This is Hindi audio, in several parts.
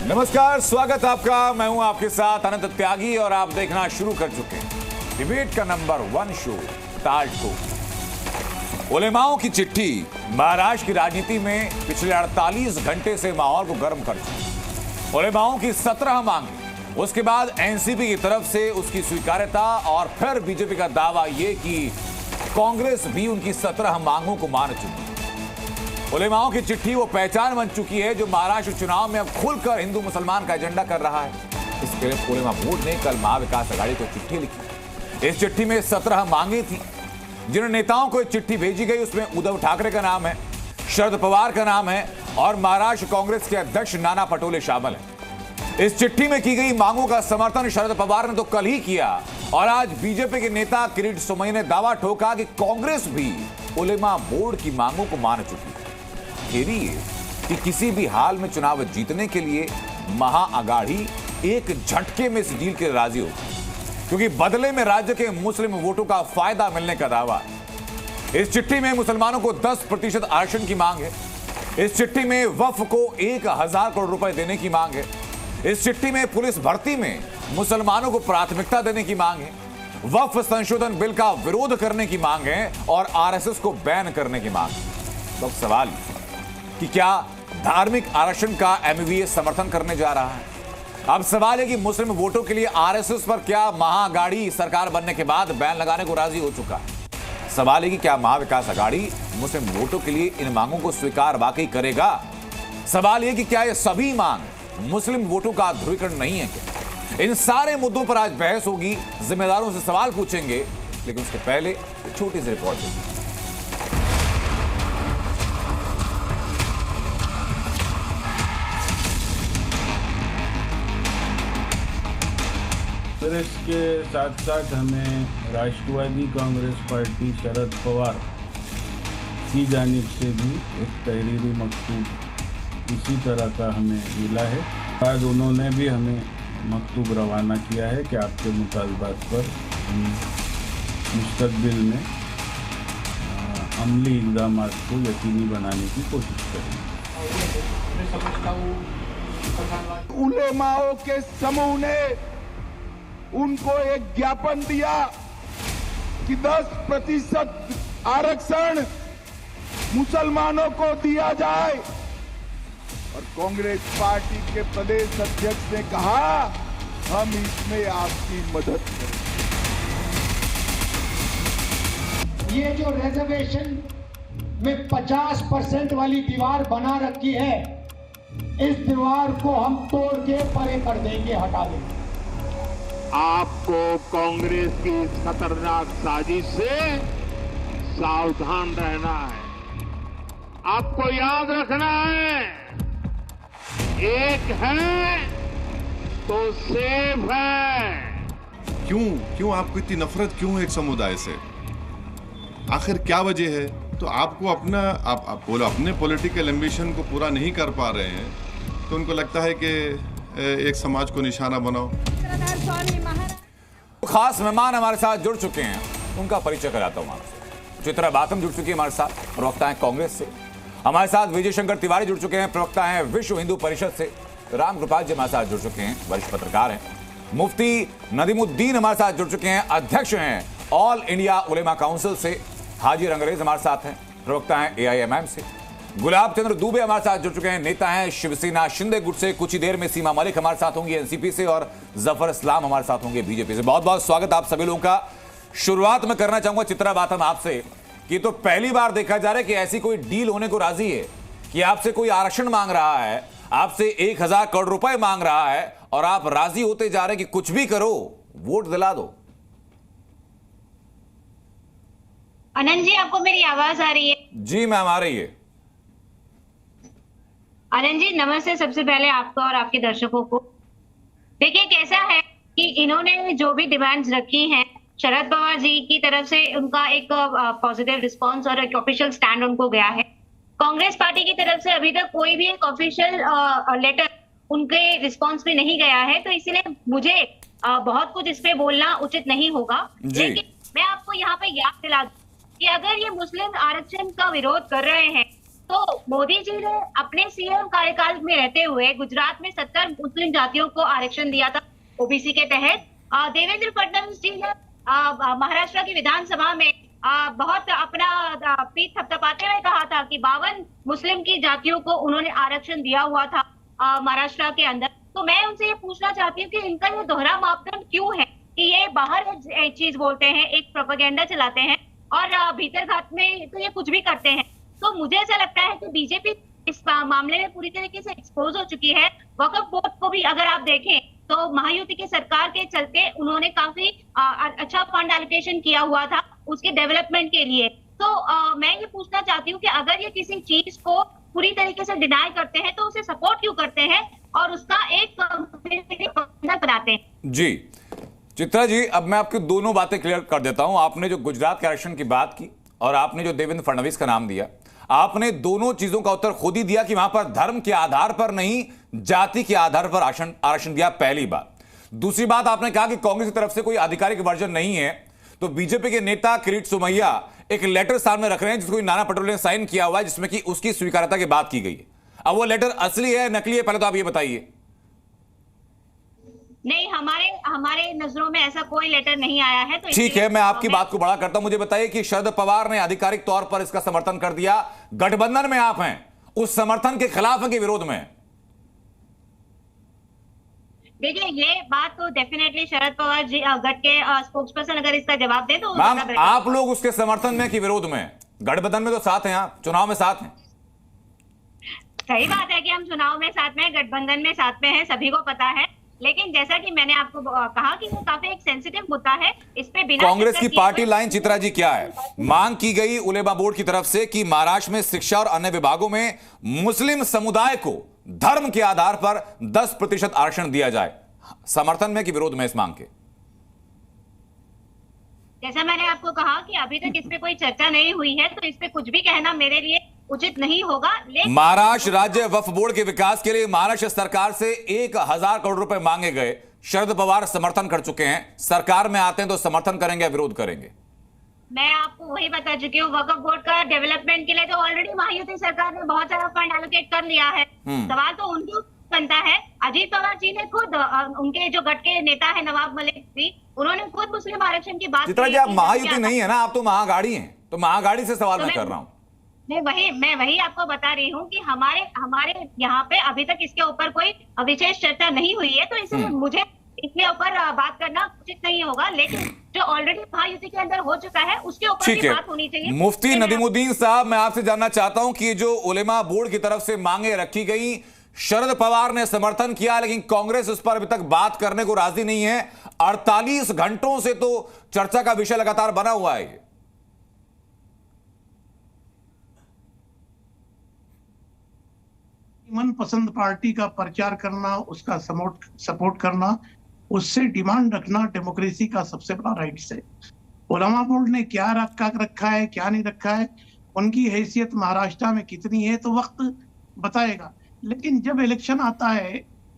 नमस्कार, स्वागत आपका। मैं हूं आपके साथ अनंत त्यागी और आप देखना शुरू कर चुके हैं डिबेट का नंबर 1 शो ताज को। उलेमाओं की चिट्ठी महाराष्ट्र की राजनीति में पिछले 48 घंटे से माहौल को गर्म कर चुकी। उलेमाओं की 17 मांगे, उसके बाद एनसीपी की तरफ से उसकी स्वीकार्यता और फिर बीजेपी का दावा यह कि कांग्रेस भी उनकी 17 मांगों को मान चुकी। उलेमाओं की चिट्ठी वो पहचान बन चुकी है जो महाराष्ट्र चुनाव में अब खुलकर हिंदू मुसलमान का एजेंडा कर रहा है। इसके लिए उलेमा बोर्ड ने कल महाविकास आघाड़ी को चिट्ठी लिखी। इस चिट्ठी में 17 मांगे थी। जिन नेताओं को एक चिट्ठी भेजी गई उसमें उद्धव ठाकरे का नाम है, शरद पवार का नाम है और महाराष्ट्र कांग्रेस के अध्यक्ष नाना पटोले शामिल है। इस चिट्ठी में की गई मांगों का समर्थन शरद पवार ने तो कल ही किया और आज बीजेपी के नेता किरीट सोमैया ने दावा ठोका कि कांग्रेस भी उलेमा बोर्ड की मांगों को मान चुकी है। खेरी कि किसी भी हाल में चुनाव जीतने के लिए महाअघाड़ी एक झटके में इस डील के राजी हो, क्योंकि बदले में राज्य के मुस्लिम वोटों का फायदा मिलने का दावा है। इस चिट्ठी में मुसलमानों को 10% आरक्षण की मांग है। इस चिट्ठी में वक्फ को 1000 करोड़ रुपए देने की मांग है। इस चिट्ठी में पुलिस भर्ती में मुसलमानों को प्राथमिकता देने की मांग है। वक्फ संशोधन बिल का विरोध करने की मांग है और आरएसएस को बैन करने की मांग है। तो सवाल कि क्या धार्मिक आरक्षण का एमवीए समर्थन करने जा रहा है? अब सवाल है कि मुस्लिम वोटों के लिए आरएसएस पर क्या महाअघाड़ी सरकार बनने के बाद बैन लगाने को राजी हो चुका है? सवाल है कि क्या महाविकास आघाड़ी मुस्लिम वोटों के लिए इन मांगों को स्वीकार वाकई करेगा? सवाल यह कि क्या ये सभी मांग मुस्लिम वोटों का ध्रुवीकरण नहीं है क्या? इन सारे मुद्दों पर आज बहस होगी, जिम्मेदारों से सवाल पूछेंगे, लेकिन उसके पहले एक छोटी सी रिपोर्ट देंगे। कांग्रेस के साथ साथ हमें राष्ट्रवादी कांग्रेस पार्टी शरद पवार की जानिब से भी एक तहरीरी मकतूब इसी तरह का हमें मिला है। आज उन्होंने भी हमें मकतूब रवाना किया है कि आपके मुतालबात पर हम मुस्तकबिल में अमली इक़दामात को यकीनी बनाने की कोशिश करेंगे। उलेमाओं के समूह ने उनको एक ज्ञापन दिया कि 10% आरक्षण मुसलमानों को दिया जाए और कांग्रेस पार्टी के प्रदेश अध्यक्ष ने कहा हम इसमें आपकी मदद करेंगे। ये जो रिजर्वेशन में 50% वाली दीवार बना रखी है, इस दीवार को हम तोड़ के परे कर देंगे, हटा देंगे। आपको कांग्रेस की खतरनाक साजिश से सावधान रहना है। आपको याद रखना है, एक है तो सेफ है। क्यों आपको इतनी नफरत क्यों है एक समुदाय से? आखिर क्या वजह है? तो आपको अपना आप बोलो अपने पॉलिटिकल एम्बिशन को पूरा नहीं कर पा रहे हैं तो उनको लगता है कि एक समाज को निशाना बनाओ। खास मेहमान हमारे साथ जुड़ चुके हैं, उनका परिचय कराता हूं आपसे। चित्रा बातम जुड़ चुकी है हमारे साथ, प्रवक्ता हैं कांग्रेस से। हमारे साथ विजय शंकर तिवारी जुड़ चुके हैं, प्रवक्ता हैं विश्व हिंदू परिषद से। राम कृपाल जी हमारे साथ जुड़ चुके हैं, वरिष्ठ पत्रकार हैं। मुफ्ती नदीमुद्दीन हमारे साथ जुड़ चुके हैं, अध्यक्ष हैं ऑल इंडिया उलेमा काउंसिल से। हाजी अंग्रेज हमारे साथ हैं, प्रवक्ता हैं एआईएमआईएम से। गुलाब चंद्र दुबे हमारे साथ जुड़ चुके हैं, नेता हैं शिवसेना शिंदे गुट से। कुछ ही देर में सीमा मलिक हमारे साथ होंगी एनसीपी से और जफर इस्लाम हमारे साथ होंगे बीजेपी से। बहुत बहुत स्वागत आप सभी लोगों का। शुरुआत में करना चाहूंगा चित्रा बातम आपसे कि तो पहली बार देखा जा रहा है कि ऐसी कोई डील होने को राजी है कि आपसे कोई आरक्षण मांग रहा है, आपसे 1000 करोड़ रुपए मांग रहा है और आप राजी होते जा रहे हैं कि कुछ भी करो, वोट दिला दो। आनंद जी, आपको मेरी आवाज आ रही है? जी मैम, आ रही है। आनंद जी नमस्ते। सबसे पहले आपको और आपके दर्शकों को, देखिए कैसा है कि इन्होंने जो भी डिमांड्स रखी हैं, शरद पवार जी की तरफ से उनका एक पॉजिटिव रिस्पांस और एक ऑफिशियल स्टैंड उनको गया है। कांग्रेस पार्टी की तरफ से अभी तक कोई भी एक ऑफिशियल लेटर उनके रिस्पांस में नहीं गया है, तो इसीलिए मुझे बहुत कुछ इस पे बोलना उचित नहीं होगा। लेकिन मैं आपको यहाँ पे याद दिला दूं कि अगर ये मुस्लिम आरक्षण का विरोध कर रहे हैं तो मोदी जी ने अपने सीएम कार्यकाल में रहते हुए गुजरात में 70 मुस्लिम जातियों को आरक्षण दिया था ओबीसी के तहत। देवेंद्र फडणवीस जी ने महाराष्ट्र की विधानसभा में बहुत अपना पीठ थपथपाते हुए कहा था कि 52 मुस्लिम की जातियों को उन्होंने आरक्षण दिया हुआ था महाराष्ट्र के अंदर। तो मैं उनसे ये पूछना चाहती हूँ कि इनका ये दोहरा मापदंड क्यों है कि ये बाहर एक चीज बोलते हैं, एक प्रोपेगेंडा चलाते हैं और भीतर घात में तो ये कुछ भी करते हैं। तो मुझे ऐसा लगता है कि बीजेपी इस मामले में पूरी तरीके से एक्सपोज हो चुकी है। वक्फ बोर्ड को भी अगर आप देखें तो महायुति की सरकार के चलते उन्होंने काफी अच्छा फंड एलोकेशन किया हुआ था उसके डेवलपमेंट के लिए। तो मैं ये पूछना चाहती हूँ कि अगर ये किसी चीज को पूरी तरीके से डिनाई करते हैं तो उसे सपोर्ट क्यों करते हैं और उसका एक बनाते हैं। जी चित्रा जी, अब मैं आपकी दोनों बातें क्लियर कर देता हूं। आपने जो गुजरात के आरक्षण की बात की और आपने जो देवेंद्र फडणवीस का नाम दिया, आपने दोनों चीजों का उत्तर खुद ही दिया कि वहां पर धर्म के आधार पर नहीं, जाति के आधार पर आरक्षण दिया, पहली बात। दूसरी बात, आपने कहा कि कांग्रेस की तरफ से कोई आधिकारिक वर्जन नहीं है, तो बीजेपी के नेता किरीट सोमैया एक लेटर सामने रख रहे हैं जिसको नाना पटोले ने साइन किया हुआ है, जिसमें कि उसकी स्वीकार्यता की बात की गई है। अब वो लेटर असली है नकली है, पहले तो आप ये बताइए। नहीं, हमारे नजरों में ऐसा कोई लेटर नहीं आया है। तो ठीक है, मैं आपकी बात को बड़ा करता हूं। मुझे बताइए कि शरद पवार ने आधिकारिक तौर पर इसका समर्थन कर दिया, गठबंधन में आप हैं, उस समर्थन के खिलाफ हैं कि विरोध में? देखिए, ये बात तो डेफिनेटली शरद पवार जी गट के स्पोक्सपर्सन अगर इसका जवाब दे तो मैम, आप लोग उसके समर्थन में कि विरोध में? गठबंधन में तो साथ हैं, आप चुनाव में साथ हैं। सही बात है कि हम चुनाव में साथ में, गठबंधन में साथ में हैं, सभी को पता है। लेकिन जैसा कि मैंने आपको कहा कि वो काफी एक सेंसिटिव मुद्दा है, इस पे बिना कांग्रेस की पार्टी लाइन चित्रा जी क्या है? मांग की गई उलेमा बोर्ड की तरफ से कि महाराष्ट्र में शिक्षा और अन्य विभागों में मुस्लिम समुदाय को धर्म के आधार पर 10% आरक्षण दिया जाए। समर्थन में कि विरोध में इस मांग के? जैसा मैंने आपको कहा कि अभी तक इस पे कोई चर्चा नहीं हुई है, तो इस पे कुछ भी कहना मेरे लिए उचित नहीं होगा। लेकिन महाराष्ट्र राज्य वक्फ बोर्ड के विकास के लिए महाराष्ट्र सरकार से 1000 करोड़ रुपए मांगे गए, शरद पवार समर्थन कर चुके हैं। सरकार में आते हैं तो समर्थन करेंगे या विरोध करेंगे? मैं आपको वही बता चुकी हूँ, वक्फ बोर्ड का डेवलपमेंट के लिए तो ऑलरेडी महायुति सरकार ने बहुत सारा फंड एलोकेट कर लिया है। सवाल तो उनको बनता है। अजीत पवार जी ने खुद, उनके जो गट के नेता है नवाब मलिक जी, उन्होंने खुद मुस्लिम आरक्षण की बात चित्रा जी, आप महायुति नहीं है ना, आप तो महागाड़ी हैं, तो महागाड़ी से सवाल मैं कर रहा हूँ। मैं वही आपको बता रही हूँ कि हमारे यहाँ पे अभी तक इसके ऊपर कोई विशेष चर्चा नहीं हुई है, तो इसलिए मुझे इसके ऊपर बात करना उचित नहीं होगा। लेकिन जो ऑलरेडी महायुति के अंदर हो चुका है उसके ऊपर भी बात होनी चाहिए। मुफ्ती नदीमुद्दीन साहब, मैं आपसे जानना चाहता हूं कि जो उलेमा बोर्ड की तरफ से मांगे रखी गई, शरद पवार ने समर्थन किया, लेकिन कांग्रेस उस पर अभी तक बात करने को राजी नहीं है। 48 घंटों से तो चर्चा का विषय लगातार बना हुआ है। मनपसंद पार्टी का प्रचार करना, उसका सपोर्ट करना, उससे डिमांड रखना डेमोक्रेसी का सबसे बड़ा राइट्स है। उलमा बोर्ड ने क्या रखा है, क्या नहीं रखा है, उनकी हैसियत महाराष्ट्र में कितनी है तो वक्त बताएगा। लेकिन जब इलेक्शन आता है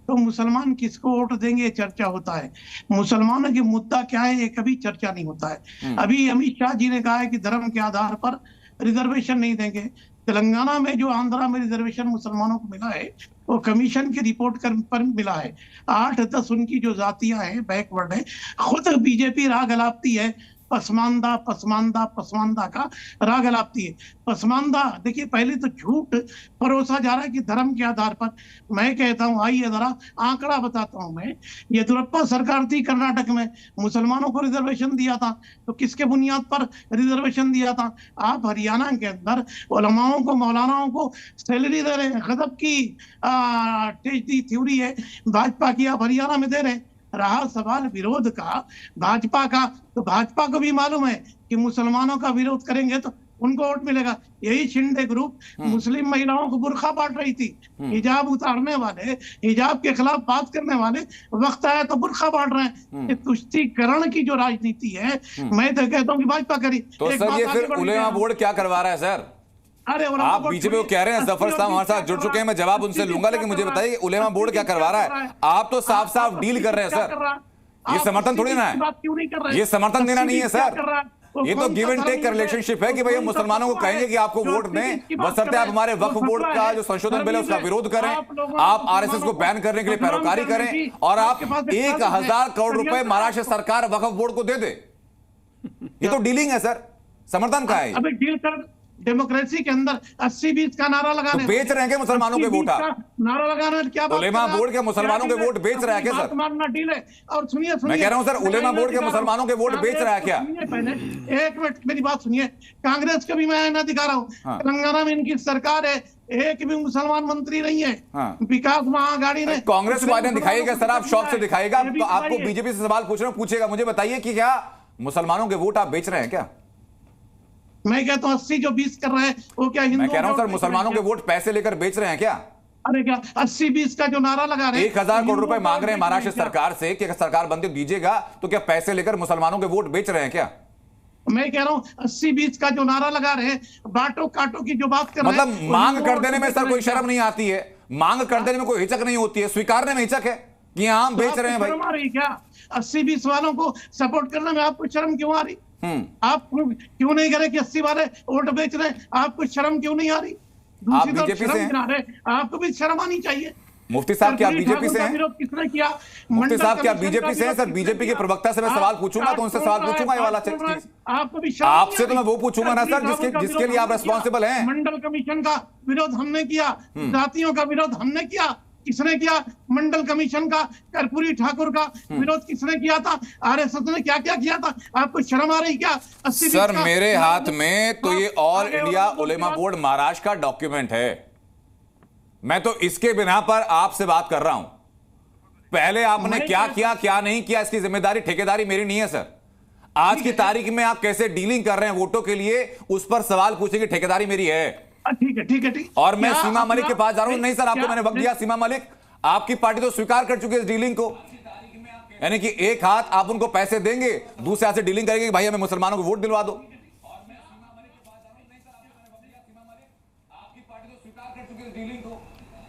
तो मुसलमान किसको वोट देंगे चर्चा होता है। मुसलमानों के मुद्दा क्या है ये कभी चर्चा नहीं होता है। अभी अमित शाह जी ने कहा है कि धर्म के आधार पर रिजर्वेशन नहीं देंगे। तेलंगाना में जो आंध्रा में रिजर्वेशन मुसलमानों को मिला है वो कमीशन की रिपोर्ट पर मिला है। 8-10 उनकी जो जातियां हैं बैकवर्ड है, खुद बीजेपी राग अलापती है, पसमानदा पसमानदा पसमानदा का राग अलापती है। पसमानदा देखिए, पहले तो झूठ परोसा जा रहा है कि धर्म के आधार पर। मैं कहता हूँ आइए जरा आंकड़ा बताता हूँ। मैं येदियुरप्पा सरकार थी कर्नाटक में, मुसलमानों को रिजर्वेशन दिया था, तो किसके बुनियाद पर रिजर्वेशन दिया था? आप हरियाणा के अंदर उलमाओं को, मौलानाओं को सैलरी दे रहे हैं। गजब की थ्योरी है भाजपा की, आप हरियाणा में दे रहे हैं। रहा सवाल विरोध का भाजपा का, तो भाजपा को भी मालूम है कि मुसलमानों का विरोध करेंगे तो उनको वोट मिलेगा। यही शिंदे ग्रुप मुस्लिम महिलाओं को बुर्खा बांट रही थी। हिजाब उतारने वाले, हिजाब के खिलाफ बात करने वाले वक्त आया तो बुर्खा बांट रहे हैं। तुष्टीकरण की जो राजनीति है, मैं तो कहता हूँ कि भाजपा करी। तो सर, ये फिर उलेमा बोर्ड क्या करवा रहा है सर? अरे आप बीजेपी को कह रहे हैं, जफर साहब हमारे साथ जुड़ चुके हैं, मैं जवाब उनसे लूंगा, लेकिन मुझे बताइए उलेमा बोर्ड क्या करवा रहा है? आप तो साफ साफ डील कर रहे हैं सर, ये समर्थन थोड़ी ना है, ये समर्थन देना नहीं है सर। ये तो गिव एंड टेक का रिलेशनशिप है कि भाई हम मुसलमानों को कहेंगे कि आपको वोट दें, बशर्ते आप हमारे वक्फ बोर्ड का जो संशोधन बिल है उसका विरोध करें, आप आरएसएस को बैन करने के लिए पैरोकारी करें और आप 1000 करोड़ रुपए महाराष्ट्र सरकार वक्फ बोर्ड को दे दे। ये तो डीलिंग है सर, समर्थन का है। अबे डील कर, डेमोक्रेसी के अंदर 80-20 का नारा लगाने, तो बेच रहे हैं मुसलमानों के वोट, नारा लगाना क्या बात, उलेमा बोर्ड के मुसलमानों के वोट बेच रहा है क्या सर? मारना डील है। और सुनिए मैं कह रहा हूं सर, उलेमा बोर्ड के मुसलमानों के वोट बेच रहा है क्या? पहले एक मिनट मेरी बात सुनिए, कांग्रेस का भी मैं आईना दिखा रहा हूँ, तेलंगाना में इनकी सरकार है, एक भी मुसलमान मंत्री नहीं है। विकास महाआघाड़ी ने कांग्रेस को आईना दिखाइएगा सर, आप शौक से दिखाइएगा। आपको बीजेपी से सवाल पूछ रहे हो, पूछेगा, मुझे बताइए कि क्या मुसलमानों के वोट आप बेच रहे हैं क्या? मैं कहता हूँ 80 जो 20 कर रहे हैं वो क्या हिंदू? मैं कह रहा हूं सर, मुसलमानों के वोट पैसे लेकर बेच रहे हैं क्या? अरे क्या 80-20 का जो नारा लगा रहे हैं, 1000 करोड़ रुपए मांग रहे हैं महाराष्ट्र सरकार से कि सरकार बनते दीजिएगा, तो क्या पैसे लेकर मुसलमानों के वोट बेच रहे हैं क्या? मैं कह रहा हूँ 80-20 का जो नारा लगा रहे हैं, बांटो काटो की जो बात कर रहे हैं, मतलब मांग कर देने में सर कोई शर्म नहीं आती है? मांग कर देने में कोई हिचक नहीं होती है? स्वीकारने में हिचक है कि हम बेच रहे हैं भाई? शर्म आ रही क्या 80-20 वालों को सपोर्ट करने में? आपको शर्म क्यों आ रही? आप क्यों नहीं करे कि 80 वाले वोट बेच रहे हैं? आपको शर्म क्यों नहीं आ रही? आप बीजेपी से हैं? आपको भी शर्म आनी चाहिए। मुफ्ती साहब क्या बीजेपी से हैं? विरोध किसने किया? मुफ्ती साहब क्या बीजेपी से हैं? सर बीजेपी के प्रवक्ता से मैं सवाल पूछूंगा तो उनसे सवाल पूछूंगा ये वाला चीज। आपको भी आपसे तो मैं वो पूछूंगा ना सर जिसके लिए आप रिस्पॉन्सिबल हैं। मंडल कमीशन का विरोध हमने किया, जातियों का विरोध हमने किया। किसने किया? मंडल कमीशन का, कर्पूरी ठाकुर का विरोध किसने किया था? आरएसएस ने क्या क्या किया था? आपको शर्म आ रही क्या? सर मेरे हाथ में तो ये ऑल इंडिया उलेमा बोर्ड महाराष्ट्र का डॉक्यूमेंट है, मैं तो इसके बिना पर आपसे बात कर रहा हूं। पहले आपने क्या किया क्या नहीं किया इसकी जिम्मेदारी ठेकेदारी मेरी नहीं है सर। आज की तारीख में आप कैसे डीलिंग कर रहे हैं वोटों के लिए, उस पर सवाल पूछने की ठेकेदारी मेरी है। ठीक है ठीक है ठीक। और मैं सीमा मलिक के पास जा रहा हूं। नहीं सर, आपको मैंने वक्त दिया। सीमा मलिक, आपकी पार्टी तो स्वीकार कर चुकी है इस डीलिंग को, यानी कि एक हाथ आप उनको पैसे देंगे, दूसरे हाथ से डीलिंग करेंगे कि भाई हमें मुसलमानों को वोट दिलवा दो।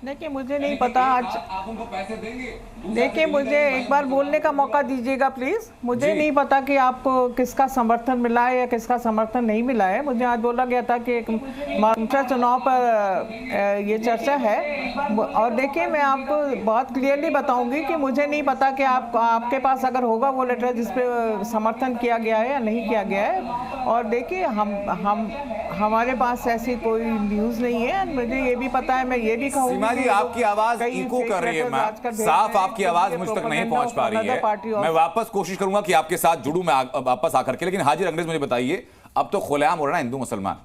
देखिए मुझे नहीं पता आज, आप उनको पैसे देंगे, देखिए मुझे एक बार बोलने का मौका दीजिएगा प्लीज। मुझे नहीं पता कि आपको किसका समर्थन मिला है या किसका समर्थन नहीं मिला है। मुझे आज बोला गया था कि एक महाराष्ट्र चुनाव पर ये चर्चा है, और देखिए मैं आपको बहुत क्लियरली बताऊंगी कि मुझे नहीं पता कि आपके पास अगर होगा वो लेटर जिस पे समर्थन किया गया है या नहीं किया गया है। और देखिए हमारे पास ऐसी कोई न्यूज़ नहीं है। मुझे ये भी पता है, मैं ये भी कहूँगी जी आपकी आवाज इको कर रही है मैम, साफ आपकी आवाज मुझ तक नहीं पहुंच पा रही है। मैं वापस कोशिश करूंगा कि आपके साथ जुड़ूं मैं वापस आकर के। लेकिन हाजिर अंग्रेज मुझे बताइए, अब तो खुलेआम हो रहा है हिंदू मुसलमान।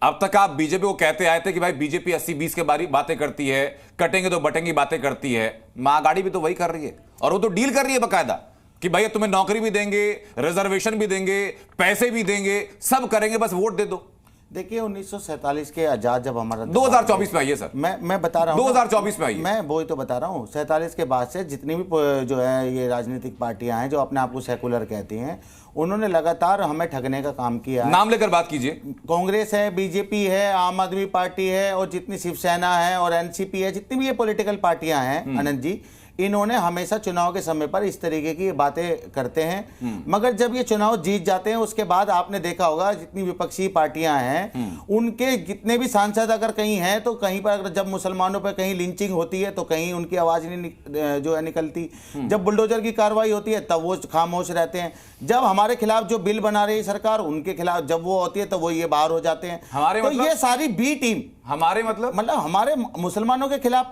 अब तक आप बीजेपी को कहते आए थे कि भाई बीजेपी 80-20 के बारे बातें करती है, कटेंगे तो बटेंगे बातें करती है। महाआघाड़ी भी तो वही कर रही है, और वो तो डील कर रही है बकायदा कि भाई तुम्हें नौकरी भी देंगे, रिजर्वेशन भी देंगे, पैसे भी देंगे, सब करेंगे, बस वोट दे दो। देखिए 1947 के आजाद जब हमारा 2024 में आई है सर, मैं बता रहा हूँ 2024 में आई है। मैं वही तो बता रहा हूँ। 47 के बाद से जितनी भी जो है ये राजनीतिक पार्टियां हैं जो अपने आप को सेकुलर कहती हैं, उन्होंने लगातार हमें ठगने का काम किया है। नाम लेकर बात कीजिए। कांग्रेस है, बीजेपी है, आम आदमी पार्टी है, और जितनी शिवसेना है और एनसीपी है, जितनी भी ये पॉलिटिकल पार्टियां हैं अनंत जी, इन्होंने हमेशा चुनाव के समय पर इस तरीके की बातें करते हैं। मगर जब ये चुनाव जीत जाते हैं उसके बाद आपने देखा होगा जितनी विपक्षी पार्टियां हैं उनके जितने भी सांसद अगर कहीं हैं तो कहीं पर अगर जब मुसलमानों पर कहीं लिंचिंग होती है तो कहीं उनकी आवाज नहीं जो है निकलती। जब बुलडोजर की कार्रवाई होती है तब वो खामोश रहते हैं। जब हमारे खिलाफ जो बिल बना रही है सरकार, उनके खिलाफ जब वो होती है तो वो ये बाहर हो जाते हैं। तो ये सारी बी टीम हमारे मतलब हमारे मुसलमानों के खिलाफ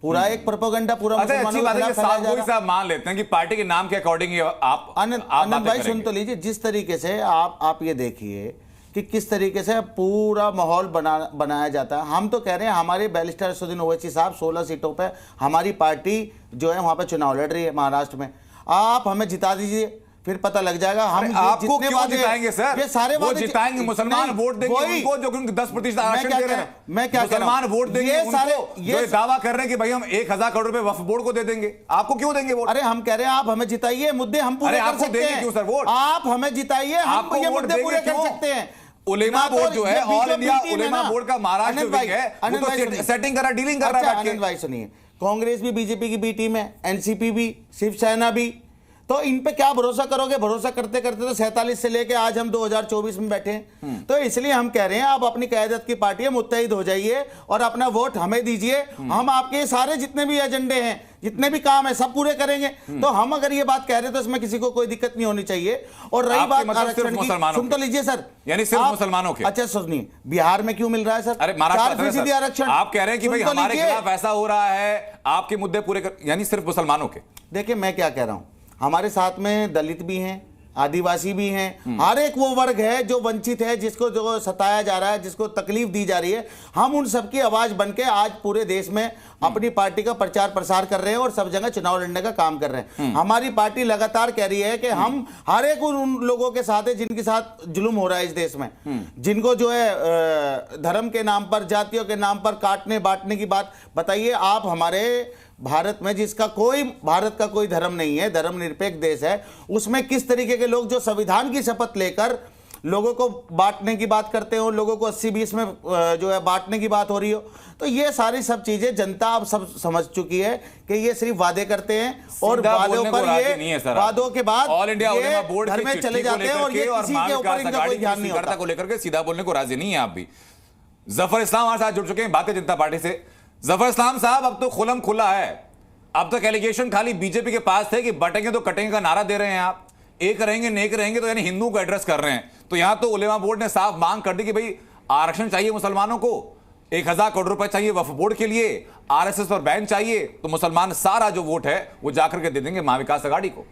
पूरा एक प्रोपेगेंडा पूरा मुसलमानों के खिलाफ फैलाया जा रहा है। मान लेते हैं कि पार्टी के नाम के अकॉर्डिंग आप आनंद भाई सुन तो लीजिए, जिस तरीके से आप ये देखिए कि किस तरीके से पूरा माहौल बनाया जाता है। हम तो कह रहे हैं हमारे बैरिस्टर असदुद्दीन ओवैसी साहब 16 सीटों पे हमारी पार्टी जो है वहां पे चुनाव लड़ रही है महाराष्ट्र में। आप हमें जिता दीजिए, फिर पता लग जाएगा। हम आपको क्यों जिताएंगे सर? ये सारे वो जिताएंगे, मुसलमान वोट देंगे उनको जो 10% आरक्षण दे रहे हैं। मैं क्या मुसलमान वोट देंगे उनको जो दावा कर रहे हैं कि भाई हम 1000 करोड़ रुपए वक्फ बोर्ड को दे देंगे। आपको क्यों देंगे वोट? अरे हम कह रहे हैं आप हमें जिताइए, मुद्दे हम पूरे कर सकते हैं। क्यों सर वोट? आप हमें जिताइए, हम ये मुद्दे पूरे कर सकते हैं। उलेमा बोर्ड जो है ऑल इंडिया उलेमा बोर्ड का महाराष्ट्र विंग है, वो तो सेटिंग कर रहा है, डीलिंग कर रहा है। आनंद भाई सुनिए, कांग्रेस भी बीजेपी की बी टीम है, एनसीपी भी, शिवसेना भी, तो इन पे क्या भरोसा करोगे? भरोसा करते करते तो 47 से लेके आज हम 2024 में बैठे हैं। तो इसलिए हम कह रहे हैं आप अपनी क़यादत की पार्टी मुत्तहिद हो जाइए और अपना वोट हमें दीजिए। हम आपके सारे जितने भी एजेंडे हैं, जितने भी काम है, सब पूरे करेंगे। तो हम अगर ये बात कह रहे हैं तो इसमें किसी को कोई दिक्कत नहीं होनी चाहिए। और रही बात आरक्षण की, सुन तो लीजिए सर, यानी सिर्फ मुसलमानों के। अच्छा सुनिए, बिहार में क्यों मिल रहा है सर? अरे 4% आरक्षण। आप कह रहे हैं कि भाई हमारे खिलाफ ऐसा हो रहा है, आपके मुद्दे पूरे कर, यानी सिर्फ मुसलमानों के। देखिए मैं क्या कह रहा हूं, हमारे साथ में दलित भी हैं, आदिवासी भी हैं, हर एक वो वर्ग है जो वंचित है, जिसको जो सताया जा रहा है, जिसको तकलीफ दी जा रही है। हम उन सबकी आवाज बनके आज पूरे देश में अपनी पार्टी का प्रचार प्रसार कर रहे हैं और सब जगह चुनाव लड़ने का काम कर रहे हैं। हमारी पार्टी लगातार कह रही है कि हम हर एक उन लोगों के साथ है जिनके साथ जुल्म हो रहा है इस देश में, जिनको जो है धर्म के नाम पर, जातियों के नाम पर काटने बांटने की बात। बताइए आप, हमारे भारत में जिसका कोई, भारत का कोई धर्म नहीं है, धर्मनिरपेक्ष देश है, उसमें किस तरीके के लोग जो संविधान की शपथ लेकर लोगों को बांटने की बात करते हो, लोगों को 80-20 में जो है बांटने की बात हो रही हो। तो ये सारी सब चीजें जनता अब सब समझ चुकी है कि ये सिर्फ वादे करते हैं और वादों पर ये वादों के बाद ऑल इंडिया उलेमा बोर्ड घर में चले जाते हैं और ये किसी के ऊपर इनका कोई ध्यान नहीं होता को लेकर के सीधा बोलने को राजी नहीं है। आप भी जफर इस्लाम हमारे साथ जुड़ चुके हैं भारतीय जनता पार्टी से। जफर इस्लाम साहब, अब तो खुलम खुला है, अब तक एलिगेशन खाली बीजेपी के पास थे कि बटेंगे तो कटेंगे का नारा दे रहे हैं आप, एक रहेंगे नेक रहेंगे, तो यानी हिंदुओं को एड्रेस कर रहे हैं। तो यहां तो उलेमा बोर्ड ने साफ मांग कर दी कि भाई आरक्षण चाहिए मुसलमानों को, 1000 करोड़ रुपए चाहिए वक्फ बोर्ड के लिए, आरएसएस पर बैन चाहिए, तो मुसलमान सारा जो वोट है वो जाकर के दे देंगे महाविकास अघाड़ी को।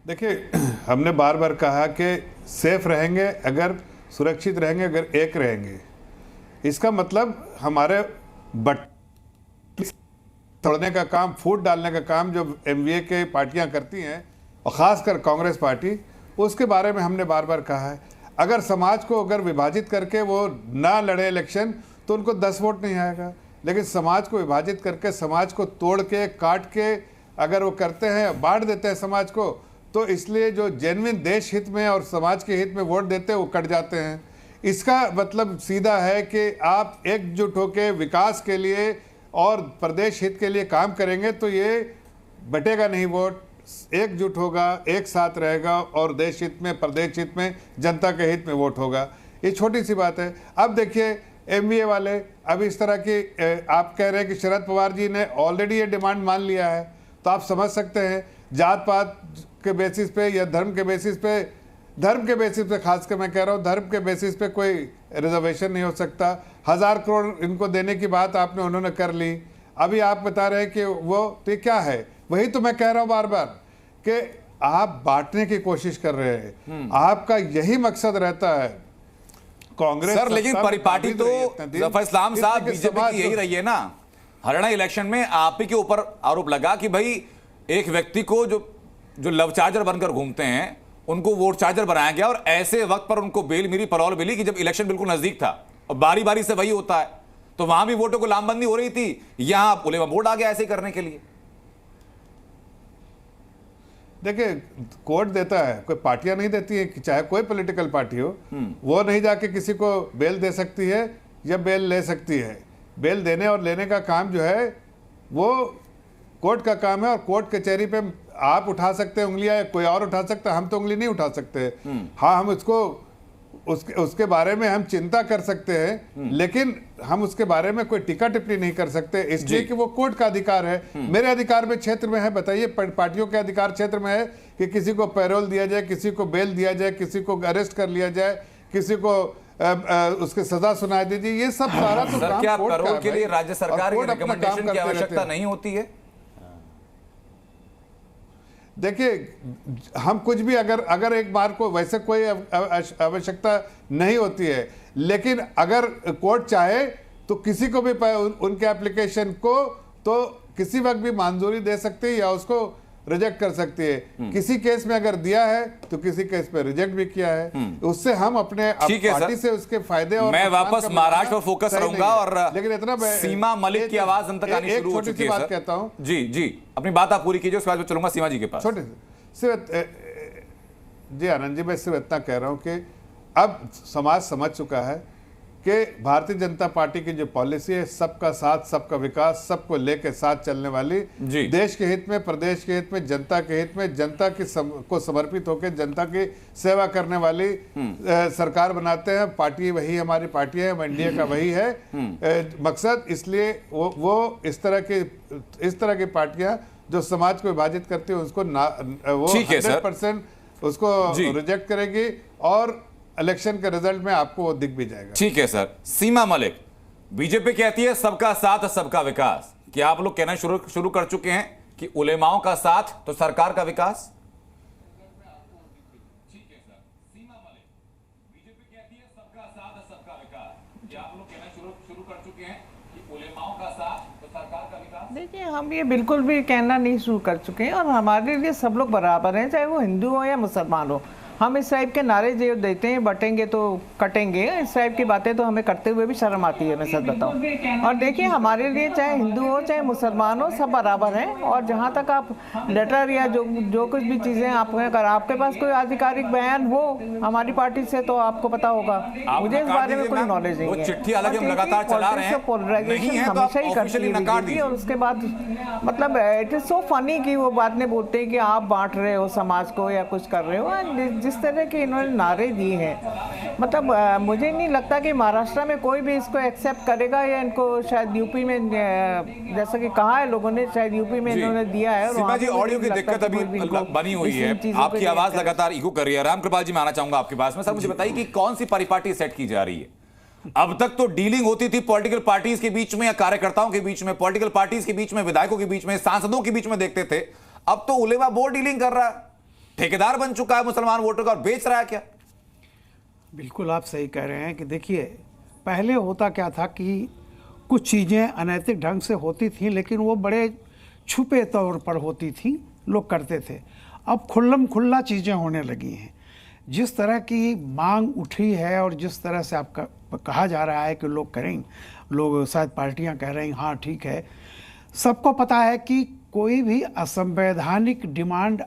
देखिए, हमने बार बार कहा कि सेफ रहेंगे अगर, सुरक्षित रहेंगे अगर एक रहेंगे। इसका मतलब हमारे तोड़ने का काम, फूट डालने का काम जो एमवीए के पार्टियां करती हैं और ख़ासकर कांग्रेस पार्टी, उसके बारे में हमने बार बार कहा है। अगर समाज को अगर विभाजित करके वो ना लड़े इलेक्शन तो उनको 10 वोट नहीं आएगा, लेकिन समाज को विभाजित करके, समाज को तोड़ के, काट के अगर वो करते हैं, बांट देते हैं समाज को, तो इसलिए जो जेन्युइन देश हित में और समाज के हित में वोट देते हैं वो कट जाते हैं। इसका मतलब सीधा है कि आप एकजुट होकर विकास के लिए और प्रदेश हित के लिए काम करेंगे तो ये बटेगा नहीं वोट, एकजुट होगा, एक साथ रहेगा और देश हित में, प्रदेश हित में, जनता के हित में वोट होगा। ये छोटी सी बात है। अब देखिए एमवीए वाले अब इस तरह की, आप कह रहे हैं कि शरद पवार जी ने ऑलरेडी ये डिमांड मान लिया है, तो आप समझ सकते हैं जात पात के बेसिस पे या धर्म के बेसिस पे, धर्म के बेसिस पे खासकर मैं कह रहा हूँ, धर्म के बेसिस पे कोई रिजर्वेशन नहीं हो सकता। 1000 करोड़ इनको देने की बात आपने, उन्होंने कर ली। अभी आप बता रहे हैं कि वो, तो ये क्या है? वही तो मैं कह रहा हूँ बार बार कि आप बांटने की कोशिश कर रहे हैं, आपका यही मकसद रहता है। कांग्रेस सर, लेकिन परिपाटी तो जफर इस्लाम साहब बीजेपी की यही रही है ना। हरियाणा इलेक्शन में आप ही के ऊपर आरोप लगा कि भाई एक व्यक्ति को जो लव चार्जर बनकर घूमते हैं उनको वोट चार्जर बनाया गया, और ऐसे वक्त पर उनको बेल मिली, परौल मिली कि जब इलेक्शन बिल्कुल नजदीक था। और बारी बारी से वही होता है, तो वहां भी वोटों को लामबंदी हो रही थी, यहां उलेमा बोर्ड आ गया ऐसे करने के लिए। देखिए, कोर्ट देता है, कोई पार्टियां नहीं देती है, चाहे कोई पॉलिटिकल पार्टी हो, वो नहीं जाके किसी को बेल दे सकती है या बेल ले सकती है। बेल देने और लेने का काम जो है वो कोर्ट का काम है, और कोर्ट कचहरी पे आप उठा सकते हैं उंगलियां या कोई और उठा सकता है, हम तो उंगली नहीं उठा सकते। हाँ, हम उसके बारे में हम चिंता कर सकते हैं, लेकिन हम उसके बारे में कोई टीका टिप्पणी नहीं कर सकते, इसलिए कि वो कोर्ट का अधिकार है। मेरे अधिकार में क्षेत्र में है, बताइए पार्टियों के अधिकार क्षेत्र में है कि किसी को पैरोल दिया जाए, किसी को बेल दिया जाए, किसी को अरेस्ट कर लिया जाए, किसी को उसके सजा सुनाई दीजिए। ये सब सारा तो काम क्या पैरोल के लिए राज्य सरकार की रिकमेंडेशन की आवश्यकता नहीं होती है? देखिए, हम कुछ भी अगर एक बार को वैसे कोई आवश्यकता नहीं होती है, लेकिन अगर कोर्ट चाहे तो किसी को भी उनके एप्लीकेशन को तो किसी वक्त भी मंजूरी दे सकती है या उसको रिजेक्ट कर सकती है। किसी केस में अगर दिया है तो किसी केस में रिजेक्ट भी किया है। उससे हम अपने पार्टी से उसके फायदे, और मैं वापस महाराष्ट्र पर फोकस करूंगा, और लेकिन इतना सीमा मलिक की आवाज अंत तक आनी शुरू हो चुकी है। बात कहता हूं, जी अपनी बात आप पूरी कीजिए, उसके बाद मैं चलूंगा सीमा जी के पास। जी आनंद जी, मैं सिर्फ इतना कह रहा हूं कि अब समाज समझ चुका है कि भारतीय जनता पार्टी की जो पॉलिसी है, सबका साथ सबका विकास, सबको लेके साथ चलने वाली, देश के हित में, प्रदेश के हित में, जनता के हित में, जनता की को समर्पित होकर जनता की सेवा करने वाली सरकार बनाते हैं। पार्टी वही हमारी पार्टी है, एनडीए का वही है मकसद। इसलिए वो इस तरह की पार्टियां जो समाज को विभाजित करती है उसको वो 100% उसको रिजेक्ट करेगी और इलेक्शन के रिजल्ट में आपको वो दिख भी जाएगा। ठीक है सर। सीमा मलिक, बीजेपी कहती है सबका साथ सबका विकास, क्या आप लोग कहना शुरू कर चुके हैं कि उलेमाओं का साथ तो सरकार का विकास? ठीक है सर। सीमा मलिक, बीजेपी कहती है सबका साथ सबका विकास, क्या आप लोग कहना शुरू कर चुके हैं कि उलेमाओं का साथ तो सरकार का विकास? देखिए, हम ये बिल्कुल भी कहना नहीं शुरू कर चुके हैं और हमारे लिए सब लोग बराबर हैं, चाहे वो हिंदू हो या मुसलमान हो। हम इस टाइप के नारे जो देते हैं, बटेंगे तो कटेंगे, इस टाइप की बातें तो हमें करते हुए भी शर्म आती है, मैं सच बताऊं। और देखिए, हमारे लिए चाहे हिंदू हो चाहे मुसलमान हो, सब बराबर हैं। और जहां तक आप लेटर या जो कुछ भी चीज़ें अगर आपके पास कोई आधिकारिक बयान हो हमारी पार्टी से तो आपको पता होगा। मुझे इस बारे में कोई नॉलेज नहीं है। चिट्ठी हालांकि हम लगातार चला रहे हैं, पोलराइजेशन हमेशा ही करती है और उसके बाद मतलब इट इज़ सो फनी कि वो बात नहीं बोलते हैं कि आप बांट रहे हो समाज को या कुछ कर रहे हो। जिस तरह के इन्होंने नारे दिए हैं, मतलब मुझे नहीं लगता कि महाराष्ट्र में कोई भी इसको एक्सेप्ट करेगा या इनको शायद यूपी में, जैसा कि कहा है लोगों ने, शायद यूपी में इन्होंने दिया है। सीमा जी, ऑडियो की दिक्कत अभी बनी हुई है, आपकी आवाज लगातार इको कर रही है। रामकृपाल जी, मैं आना चाहूंगा आपके पास में। सर, मुझे बताइए कि कौन सी परिपाटी सेट की जा रही है? अब तक तो डीलिंग होती थी पॉलिटिकल पार्टीज के बीच में या कार्यकर्ताओं के बीच में, पॉलिटिकल पार्टीज के बीच में, विधायकों के बीच में, सांसदों के बीच में देखते थे। अब तो उलेमा बोर्ड डीलिंग कर रहा है, ठेकेदार बन चुका है मुसलमान वोटर का और बेच रहा है। क्या? बिल्कुल आप सही कह रहे हैं कि देखिए, पहले होता क्या था कि कुछ चीज़ें अनैतिक ढंग से होती थी, लेकिन वो बड़े छुपे तौर पर होती थी, लोग करते थे। अब खुल्लम खुल्ला चीज़ें होने लगी हैं। जिस तरह की मांग उठी है और जिस तरह से आपका कहा जा रहा है कि लोग करेंगे, लोग शायद पार्टियां कह रही हैं हाँ ठीक है, सबको पता है कि कोई भी असंवैधानिक डिमांड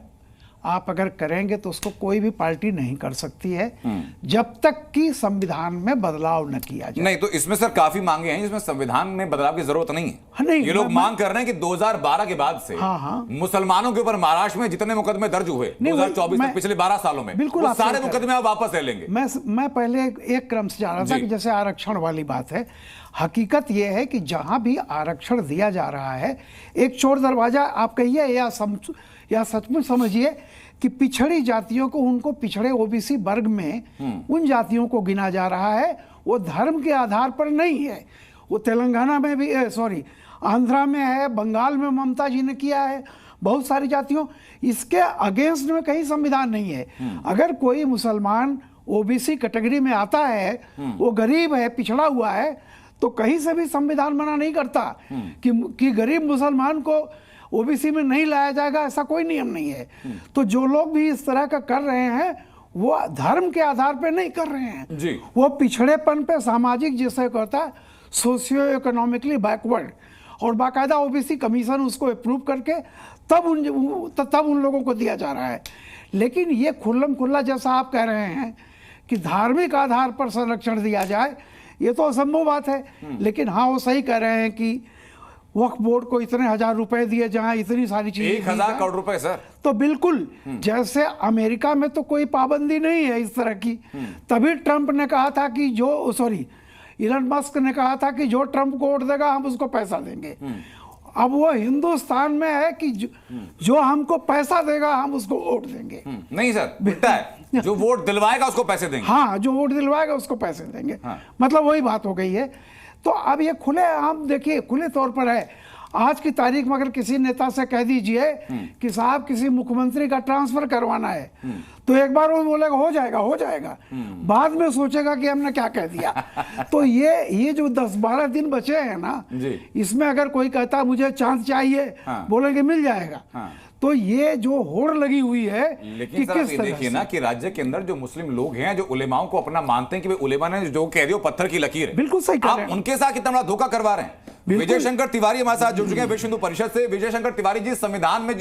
आप अगर करेंगे तो उसको कोई भी पार्टी नहीं कर सकती है जब तक कि संविधान में बदलाव न किया जाए। नहीं तो इसमें सर काफी मांगे हैं जिसमें संविधान में बदलाव की जरूरत नहीं है। नहीं, ये लोग मांग कर रहे हैं कि 2012 के बाद से मुसलमानों के ऊपर महाराष्ट्र में जितने मुकदमे दर्ज हुए 2024 तक पिछले 12 सालों में, बिल्कुल सारे मुकदमे आप वापस ले लेंगे। मैं पहले एक क्रम से जा रहा था कि जैसे आरक्षण वाली बात है, हकीकत यह है कि जहां भी आरक्षण दिया जा रहा है, एक चोर दरवाजा आप कहिए या सचमुच समझिए कि पिछड़ी जातियों को, उनको पिछड़े ओबीसी वर्ग में उन जातियों को गिना जा रहा है। वो धर्म के आधार पर नहीं है। वो तेलंगाना में भी आंध्रा में है, बंगाल में ममता जी ने किया है, बहुत सारी जातियों, इसके अगेंस्ट में कहीं संविधान नहीं है। अगर कोई मुसलमान ओबीसी कैटेगरी में आता है, वो गरीब है, पिछड़ा हुआ है, तो कहीं से भी संविधान मना नहीं करता कि गरीब मुसलमान को ओबीसी में नहीं लाया जाएगा, ऐसा कोई नियम नहीं है। तो जो लोग भी इस तरह का कर रहे हैं वो धर्म के आधार पर नहीं कर रहे हैं जी। वो पिछड़ेपन पे, सामाजिक जिसे कहता है सोशियो इकोनॉमिकली बैकवर्ड, और बाकायदा ओबीसी कमीशन उसको अप्रूव करके तब उन लोगों को दिया जा रहा है। लेकिन ये खुल्लम खुल्ला जैसा आप कह रहे हैं कि धार्मिक आधार पर संरक्षण दिया जाए, ये तो असंभव बात है। लेकिन हाँ, वो सही कह रहे हैं कि वक्फ बोर्ड को इतने हजार रुपए दिए, जहां इतनी सारी चीजें, 1000 करोड़ रुपए सर। तो बिल्कुल जैसे अमेरिका में तो कोई पाबंदी नहीं है इस तरह की। तभी ट्रंप ने कहा था कि इलन मस्क ने कहा था कि जो ट्रंप को वोट देगा हम उसको पैसा देंगे। अब वो हिंदुस्तान में है कि जो हमको पैसा देगा हम उसको वोट देंगे। नहीं सर, बेटा है जो वोट दिलवाएगा उसको पैसे देंगे। हाँ, जो वोट दिलवाएगा उसको पैसे देंगे। मतलब वही बात हो गई है। तो अब ये खुले आम, देखिए खुले तौर पर है। आज की तारीख में अगर किसी नेता से कह दीजिए कि साहब किसी मुख्यमंत्री का ट्रांसफर करवाना है, तो एक बार वो बोलेगा हो जाएगा, बाद में सोचेगा कि हमने क्या कह दिया। तो ये जो 10-12 दिन बचे हैं ना, इसमें अगर कोई कहता मुझे चांस चाहिए, बोलेंगे मिल जाएगा। तो ये जो होड़ लगी हुई है, लेकिन सर ये देखिए ना कि राज्य के अंदर जो मुस्लिम लोग हैं, जो उलेमाओं को अपना मानते हैं कि भाई उलेमा ने जो कह दिया पत्थर की लकीर है, बिल्कुल सही आप उनके साथ कितना बड़ा धोखा करवा रहे हैं। विजय शंकर तिवारी हमारे साथ जुड़ चुके हैं विश्व हिंदू परिषद से। विजय शंकर तिवारी जी, संविधान में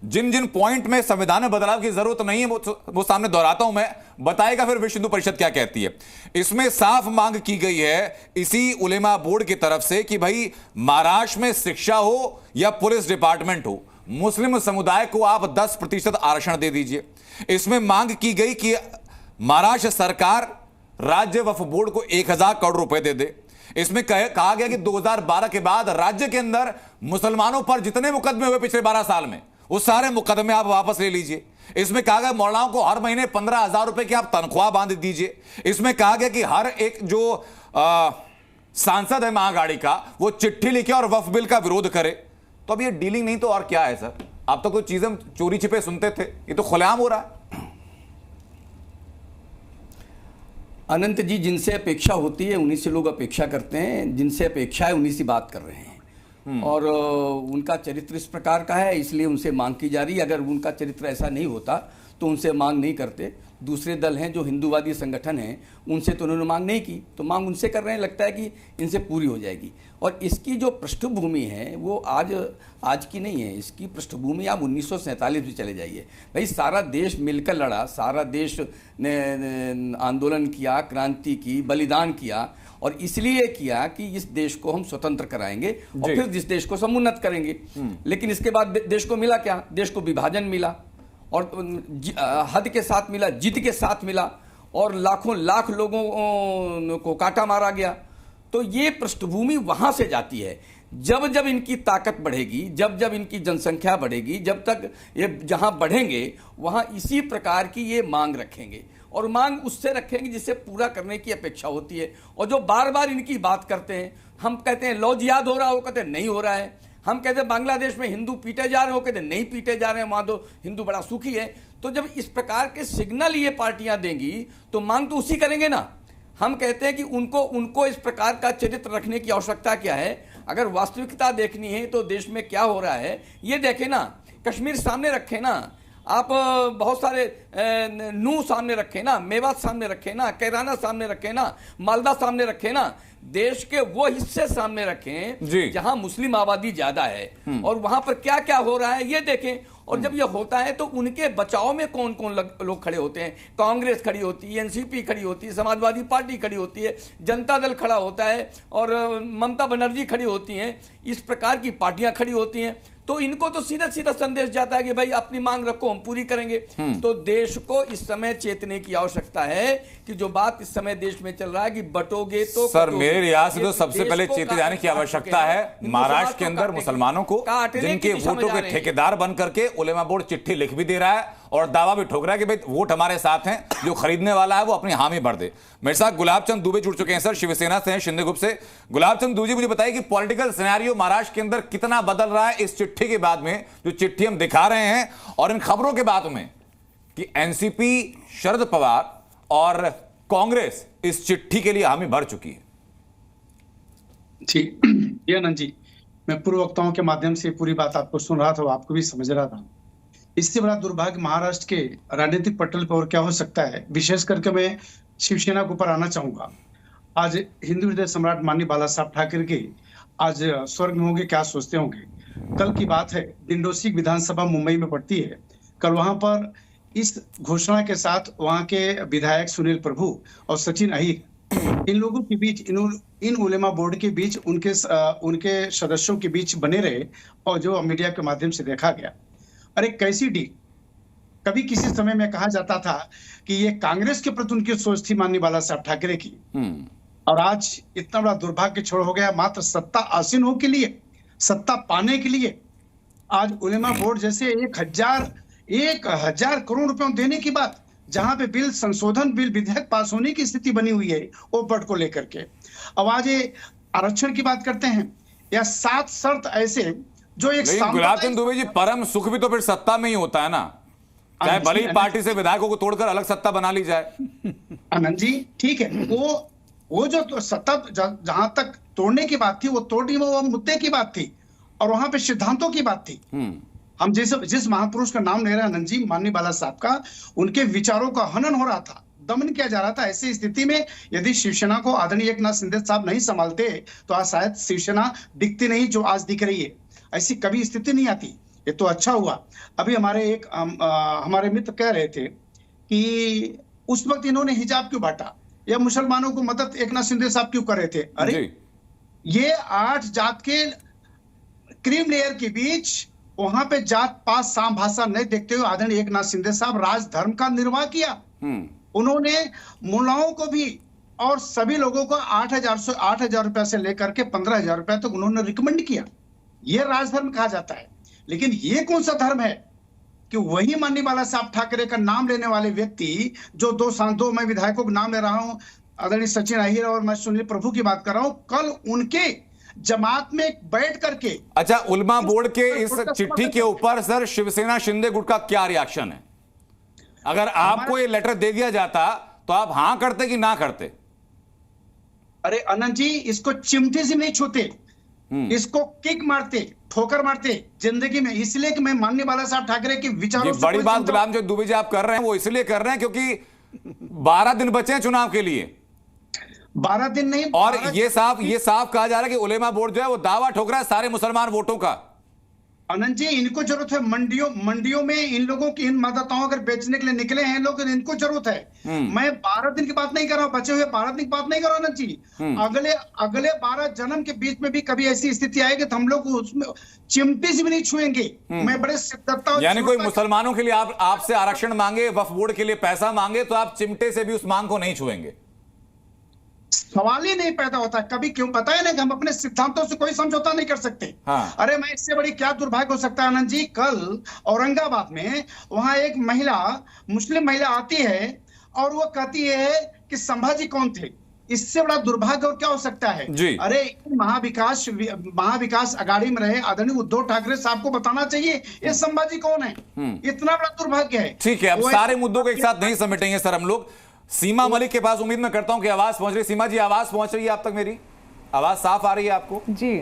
जिन जिन पॉइंट में संविधान में बदलाव की जरूरत नहीं है वो सामने दोहराता हूं मैं, बताएगा फिर विश्व हिंदू परिषद क्या कहती है। इसमें साफ मांग की गई है इसी उलेमा बोर्ड की तरफ से कि भाई महाराष्ट्र में शिक्षा हो या पुलिस डिपार्टमेंट हो, मुस्लिम समुदाय को आप 10% आरक्षण दे दीजिए। इसमें मांग की गई कि महाराष्ट्र सरकार राज्य वक्फ बोर्ड को 1000 करोड़ रुपए दे दे। इसमें कहा गया कि 2012 के बाद राज्य के अंदर मुसलमानों पर जितने मुकदमे हुए पिछले 12 साल में, वो सारे मुकदमे आप वापस ले लीजिए। इसमें कहा गया मौलानाओं को हर महीने 15,000 रुपए की आप तनख्वाह बांध दीजिए। इसमें कहा गया कि हर एक जो सांसद है महागाड़ी का, वो चिट्ठी लिखे और वक्फ बिल का विरोध करे। तो अब ये डीलिंग नहीं तो और क्या है सर? आप तो कुछ चीजें चोरी छिपे सुनते थे, ये तो खुलेआम हो रहा है। अनंत जी, जिनसे अपेक्षा होती है उन्हीं से लोग अपेक्षा करते हैं, जिनसे अपेक्षा है उन्हीं से बात कर रहे हैं। और उनका चरित्र इस प्रकार का है, इसलिए उनसे मांग की जा रही है। अगर उनका चरित्र ऐसा नहीं होता तो उनसे मांग नहीं करते। दूसरे दल हैं जो हिंदूवादी संगठन हैं, उनसे तो उन्होंने मांग नहीं की, तो मांग उनसे कर रहे हैं। लगता है कि इनसे पूरी हो जाएगी। और इसकी जो पृष्ठभूमि है वो आज की नहीं है। इसकी पृष्ठभूमि आप 1947 में चले जाइए। भाई सारा देश मिलकर लड़ा, सारा देश ने आंदोलन किया, क्रांति की, बलिदान किया, और इसलिए किया कि इस देश को हम स्वतंत्र कराएंगे और फिर इस देश को समुन्नत करेंगे। लेकिन इसके बाद देश को मिला क्या? देश को विभाजन मिला, और हद के साथ मिला, जिद के साथ मिला, और लाखों लाख लोगों को काटा मारा गया। तो ये पृष्ठभूमि वहां से जाती है। जब जब इनकी ताकत बढ़ेगी, जब जब इनकी जनसंख्या बढ़ेगी, जब तक ये जहां बढ़ेंगे वहां इसी प्रकार की ये मांग रखेंगे, और मांग उससे रखेंगे जिससे पूरा करने की अपेक्षा होती है। और जो बार बार इनकी बात करते हैं, हम कहते हैं लॉ जिहाद हो रहा है, वो कहते हैं नहीं हो रहा है। हम कहते हैं बांग्लादेश में हिंदू पीटे जा रहे हैं, वो कहते हैं नहीं पीटे जा रहे हैं, वहां तो हिंदू बड़ा सुखी है। तो जब इस प्रकार के सिग्नल ये पार्टियां देंगी तो मांग तो उसी करेंगे ना। हम कहते हैं कि उनको इस प्रकार का चरित्र रखने की आवश्यकता क्या है? अगर वास्तविकता देखनी है तो देश में क्या हो रहा है ये देखें ना। कश्मीर सामने रखें ना, आप बहुत सारे नूह सामने रखें ना, मेवात सामने रखें ना, कैराना सामने रखें ना, मालदा सामने रखें ना। देश के वो हिस्से सामने रखें जहां मुस्लिम आबादी ज्यादा है, और वहां पर क्या क्या हो रहा है ये देखें। और जब ये होता है तो उनके बचाव में कौन कौन लोग खड़े होते हैं? कांग्रेस खड़ी होती है, एनसीपी खड़ी होती है, समाजवादी पार्टी खड़ी होती है, जनता दल खड़ा होता है, और ममता बनर्जी खड़ी होती हैं। इस प्रकार की पार्टियां खड़ी होती हैं। तो इनको तो सीधा सीधा संदेश जाता है कि भाई अपनी मांग रखो, हम पूरी करेंगे। तो देश को इस समय चेतने की आवश्यकता है कि जो बात इस समय देश में चल रहा है कि बटोगे तो सर, मेरे लिहाज से तो सबसे पहले चेते जाने की आवश्यकता है महाराष्ट्र के अंदर मुसलमानों को, जिनके वोटों के ठेकेदार बन करके उलेमा बोर्ड चिट्ठी लिख भी दे रहा है और दावा भी ठोक रहा है कि भाई वोट हमारे साथ हैं, जो खरीदने वाला है वो अपनी हामी भर दे। मेरे साथ गुलाब चंद दुबे जुड़ चुके हैं सर, शिवसेना से हैं, शिंदे ग्रुप से। गुलाब चंद दुबे, मुझे बताइए कि पॉलिटिकल सिनेरियो महाराष्ट्र के अंदर कितना बदल रहा है इस चिट्ठी के बाद में, जो चिट्ठी हम दिखा रहे हैं, और इन खबरों के बाद में कि एनसीपी, शरद पवार और कांग्रेस इस चिट्ठी के लिए हामी भर चुकी है। जी आनंद जी, मैं पूर्व वक्ताओं के माध्यम से पूरी बात आपको सुन रहा था, आपको भी समझ रहा था। इससे बड़ा दुर्भाग्य महाराष्ट्र के राजनीतिक पटल पर और क्या हो सकता है? विशेष करके मैं शिवसेना के ऊपर आना चाहूंगा। आज हिंदू हृदय सम्राट माननीय बाला साहब ठाकरे के आज स्वर्ग में होंगे, क्या सोचते होंगे? कल की बात है, डिंडोसी विधानसभा मुंबई में पड़ती है। कल वहां पर इस घोषणा के साथ वहां के विधायक सुनील प्रभु और सचिन अहिर, इन लोगों के बीच, इन उलेमा बोर्ड के बीच, उनके सदस्यों के बीच बने रहे, और जो मीडिया के माध्यम से देखा गया। अरे कैसी डी! कभी किसी समय में कहा जाता था कि ये कांग्रेस के प्रति उनकी सोच थी माननीय बाला साहब ठाकरे की, और आज इतना बड़ा दुर्भाग्य छोड़ हो गया। मात्र सत्ता आसीन हो के लिए, सत्ता पाने के लिए आज उलेमा बोर्ड जैसे 1,000 करोड़ रुपए देने की बात, जहां पे बिल संशोधन बिल विधेयक पास होने की स्थिति बनी हुई है वो बोर्ड को लेकर के। अब आज ये आरक्षण की बात करते हैं, या 7 शर्त ऐसे जो एक गुलाब चंद दुबे जी, परम सुख भी तो फिर सत्ता में ही होता है ना, चाहे भली पार्टी से विधायकों को तोड़कर अलग सत्ता बना ली जाए। आनंद जी ठीक है, वो जो सत्ता जहां तक तोड़ने की बात थी वो तोड़नी, वो मुद्दे की बात थी, और वहां पे सिद्धांतों की बात थी। हम जिस महापुरुष का नाम ले रहे हैं आनंद जी, माननीय बाला साहब का, उनके विचारों का हनन हो रहा था, दमन किया जा रहा था। ऐसी स्थिति में यदि शिवसेना को आदरणीय एकनाथ शिंदे साहब नहीं संभालते तो आज शायद शिवसेना दिखती नहीं जो आज दिख रही है। ऐसी कभी स्थिति नहीं आती, ये तो अच्छा हुआ। अभी हमारे मित्र कह रहे थे कि उस वक्त इन्होंने हिजाब क्यों बांटा या मुसलमानों को मदद एकनाथ शिंदे साहब क्यों कर रहे थे? अरे ये 8 जात के क्रीम लेयर के बीच वहां पे जात पात साम भाषा नहीं देखते हुए आदरणीय एकनाथ शिंदे साहब राजधर्म का निर्वाह किया। उन्होंने मुल्लाओं को भी और सभी लोगों को 8,000 रुपए से लेकर के 15,000 रुपए तक उन्होंने रिकमेंड किया। ये राजधर्म कहा जाता है। लेकिन ये कौन सा धर्म है कि वही माननीय बाला साहब ठाकरे का नाम लेने वाले व्यक्ति जो दो मैं विधायकों का नाम ले रहा हूं, आदरणीय सचिन अहिर और मैं सुनील प्रभु की बात कर रहा हूं, कल उनके जमात में बैठ करके। अच्छा, उलमा बोर्ड के इस चिट्ठी के ऊपर सर शिवसेना शिंदे गुट का क्या रिएक्शन है? अगर आपको ये लेटर दे दिया जाता तो आप हां करते कि ना करते? अरे अनंत जी, इसको चिमटे से नहीं छूते, इसको किक मारते, ठोकर मारते जिंदगी में। इसलिए कि मैं माननीय बाला साहब ठाकरे के विचारों से बड़ी बात गुलाम जो दुबे जी आप कर रहे हैं वो इसलिए कर रहे हैं क्योंकि 12 दिन बचे हैं चुनाव के लिए। 12 दिन नहीं, और ये साफ कहा जा रहा है कि उलेमा बोर्ड जो है वो दावा ठोक रहा है सारे मुसलमान वोटों का। अनंत जी, इनको जरूरत है मंडियों में इन लोगों की, इन मतदाताओं अगर बेचने के लिए निकले हैं लोग, इनको जरूरत है। मैं 12 दिन की बात नहीं कर रहा हूं, बचे हुए 12 दिन की बात नहीं कर रहा हूं अनंत जी। अगले 12 जन्म के बीच में भी कभी ऐसी स्थिति आएगी तो हम लोग उसमें चिमटी से भी नहीं छुएंगे। मैं बड़े सिद्धता, यानी कोई मुसलमानों के लिए आपसे आरक्षण मांगे, वक्फ बोर्ड के लिए पैसा मांगे तो आप चिमटे से भी उस मांग को नहीं छुएंगे? सवाल ही नहीं पैदा होता कभी। क्यों? पता है ना कि हम अपने सिद्धांतों से कोई समझौता नहीं कर सकते। हाँ। अरे मैं इससे बड़ी क्या दुर्भाग्य हो सकता है आनंद जी? कल औरंगाबाद में वहां एक महिला, मुस्लिम महिला आती है और वो कहती है कि संभाजी कौन थे। इससे बड़ा दुर्भाग्य और क्या हो सकता है? अरे महाविकास अघाड़ी में रहे आदरणीय उद्धव ठाकरे साहब को बताना चाहिए ये संभाजी कौन है। इतना बड़ा दुर्भाग्य है। ठीक है, अब सारे मुद्दों को एक साथ नहीं समेटेंगे सर हम लोग। सीमा मलिक के पास उम्मीद मैं करता हूं कि आवाज पहुंच रही। सीमा जी, आवाज पहुंच रही है आप तक? मेरी आवाज साफ आ रही है आपको? जी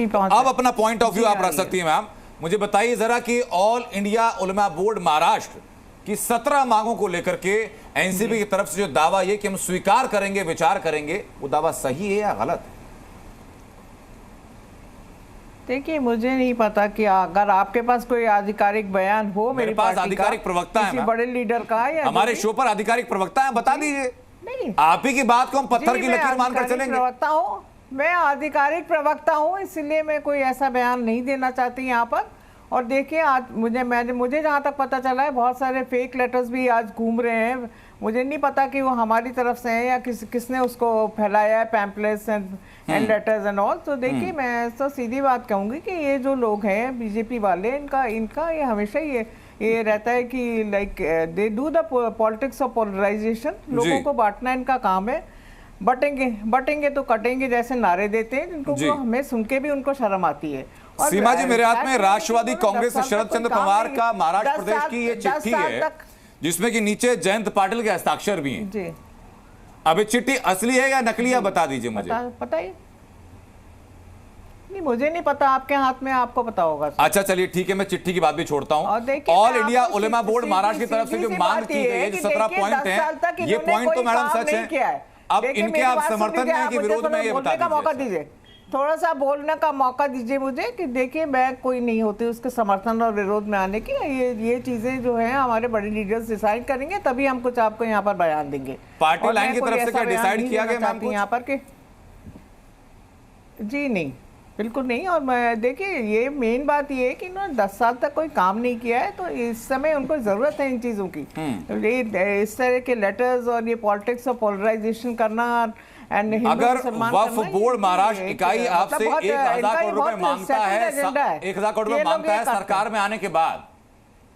अब अपना पॉइंट ऑफ व्यू आप रख सकती हैं मैम। मुझे बताइए जरा कि ऑल इंडिया उलमा बोर्ड महाराष्ट्र की 17 मांगों को लेकर के एनसीपी की तरफ से जो दावा ये कि हम स्वीकार करेंगे, विचार करेंगे, वो दावा सही है या गलत है? देखिए, मुझे नहीं पता कि अगर आपके पास कोई आधिकारिक बयान हो मेरे पास आधिकारिक प्रवक्ता है किसी बड़े लीडर का या हमारे शो पर आधिकारिक प्रवक्ता है, बता दीजिए। नहीं, आप ही की बात को हम पत्थर की लकीर मानकर चलेंगे। प्रवक्ता हूँ, मैं आधिकारिक प्रवक्ता हूँ, इसलिए मैं कोई ऐसा बयान नहीं देना चाहती यहाँ पर। और देखिए, आज मुझे जहाँ तक पता चला है बहुत सारे फेक लेटर्स भी आज घूम रहे हैं। मुझे नहीं पता कि वो हमारी तरफ से हैं या किसने उसको फैलाया है, pamphlets and letters and all. तो देखिए, मैं तो सीधी बात कहूँगी कि ये जो लोग हैं बीजेपी वाले, इनका ये हमेशा ये रहता है कि like they do the politics of polarisation. लोगों को बांटना इनका काम है। बटेंगे तो कटेंगे जैसे नारे देते हैं, जिनको हमें सुन के भी उनको शर्म आती है। सीमा जी, मेरे हाथ में राष्ट्रवादी कांग्रेस से शरद चंद्र पवार का महाराष्ट्र प्रदेश की ये चिट्ठी है जिसमें कि नीचे जयंत पाटिल के हस्ताक्षर भी हैं। जी। अब ये चिट्ठी असली है या नकली है, बता दीजिए मुझे। पता ही नहीं, मुझे नहीं पता, आपके हाथ में, आपको पता होगा। अच्छा चलिए ठीक है, मैं चिट्ठी की बात भी छोड़ता हूँ। ऑल इंडिया उलेमा बोर्ड महाराष्ट्र की तरफ से जो मांग की गई है, जो 17 पॉइंट है, ये पॉइंट तो मैडम सच है। अब इनके आप समर्थन में कि विरोध में, ये बता दीजिए। थोड़ा सा बोलने का मौका दीजिए मुझे कि देखिए, मैं कोई नहीं होती उसके समर्थन और विरोध में आने की। ये चीजें जो है हमारे बड़े लीडर्स डिसाइड करेंगे, तभी हम कुछ आपको यहाँ पर बयान देंगे। पार्टी लाइन की तरफ से क्या डिसाइड किया गया मैम यहाँ पर के? जी नहीं, बिल्कुल नहीं। और मैं देखिए, ये मेन बात ये है कि इन्होंने 10 साल तक कोई काम नहीं किया है, तो इस समय उनको जरूरत है इन चीजों की। इस तरह के लेटर्स और ये पॉलिटिक्स और पोलराइजेशन करना। अगर वक्फ बोर्ड महाराष्ट्र इकाई आपसे 1,000 करोड़ रुपए मांगता है, 1,000 करोड़ रुपए मांगता है सरकार में आने के बाद,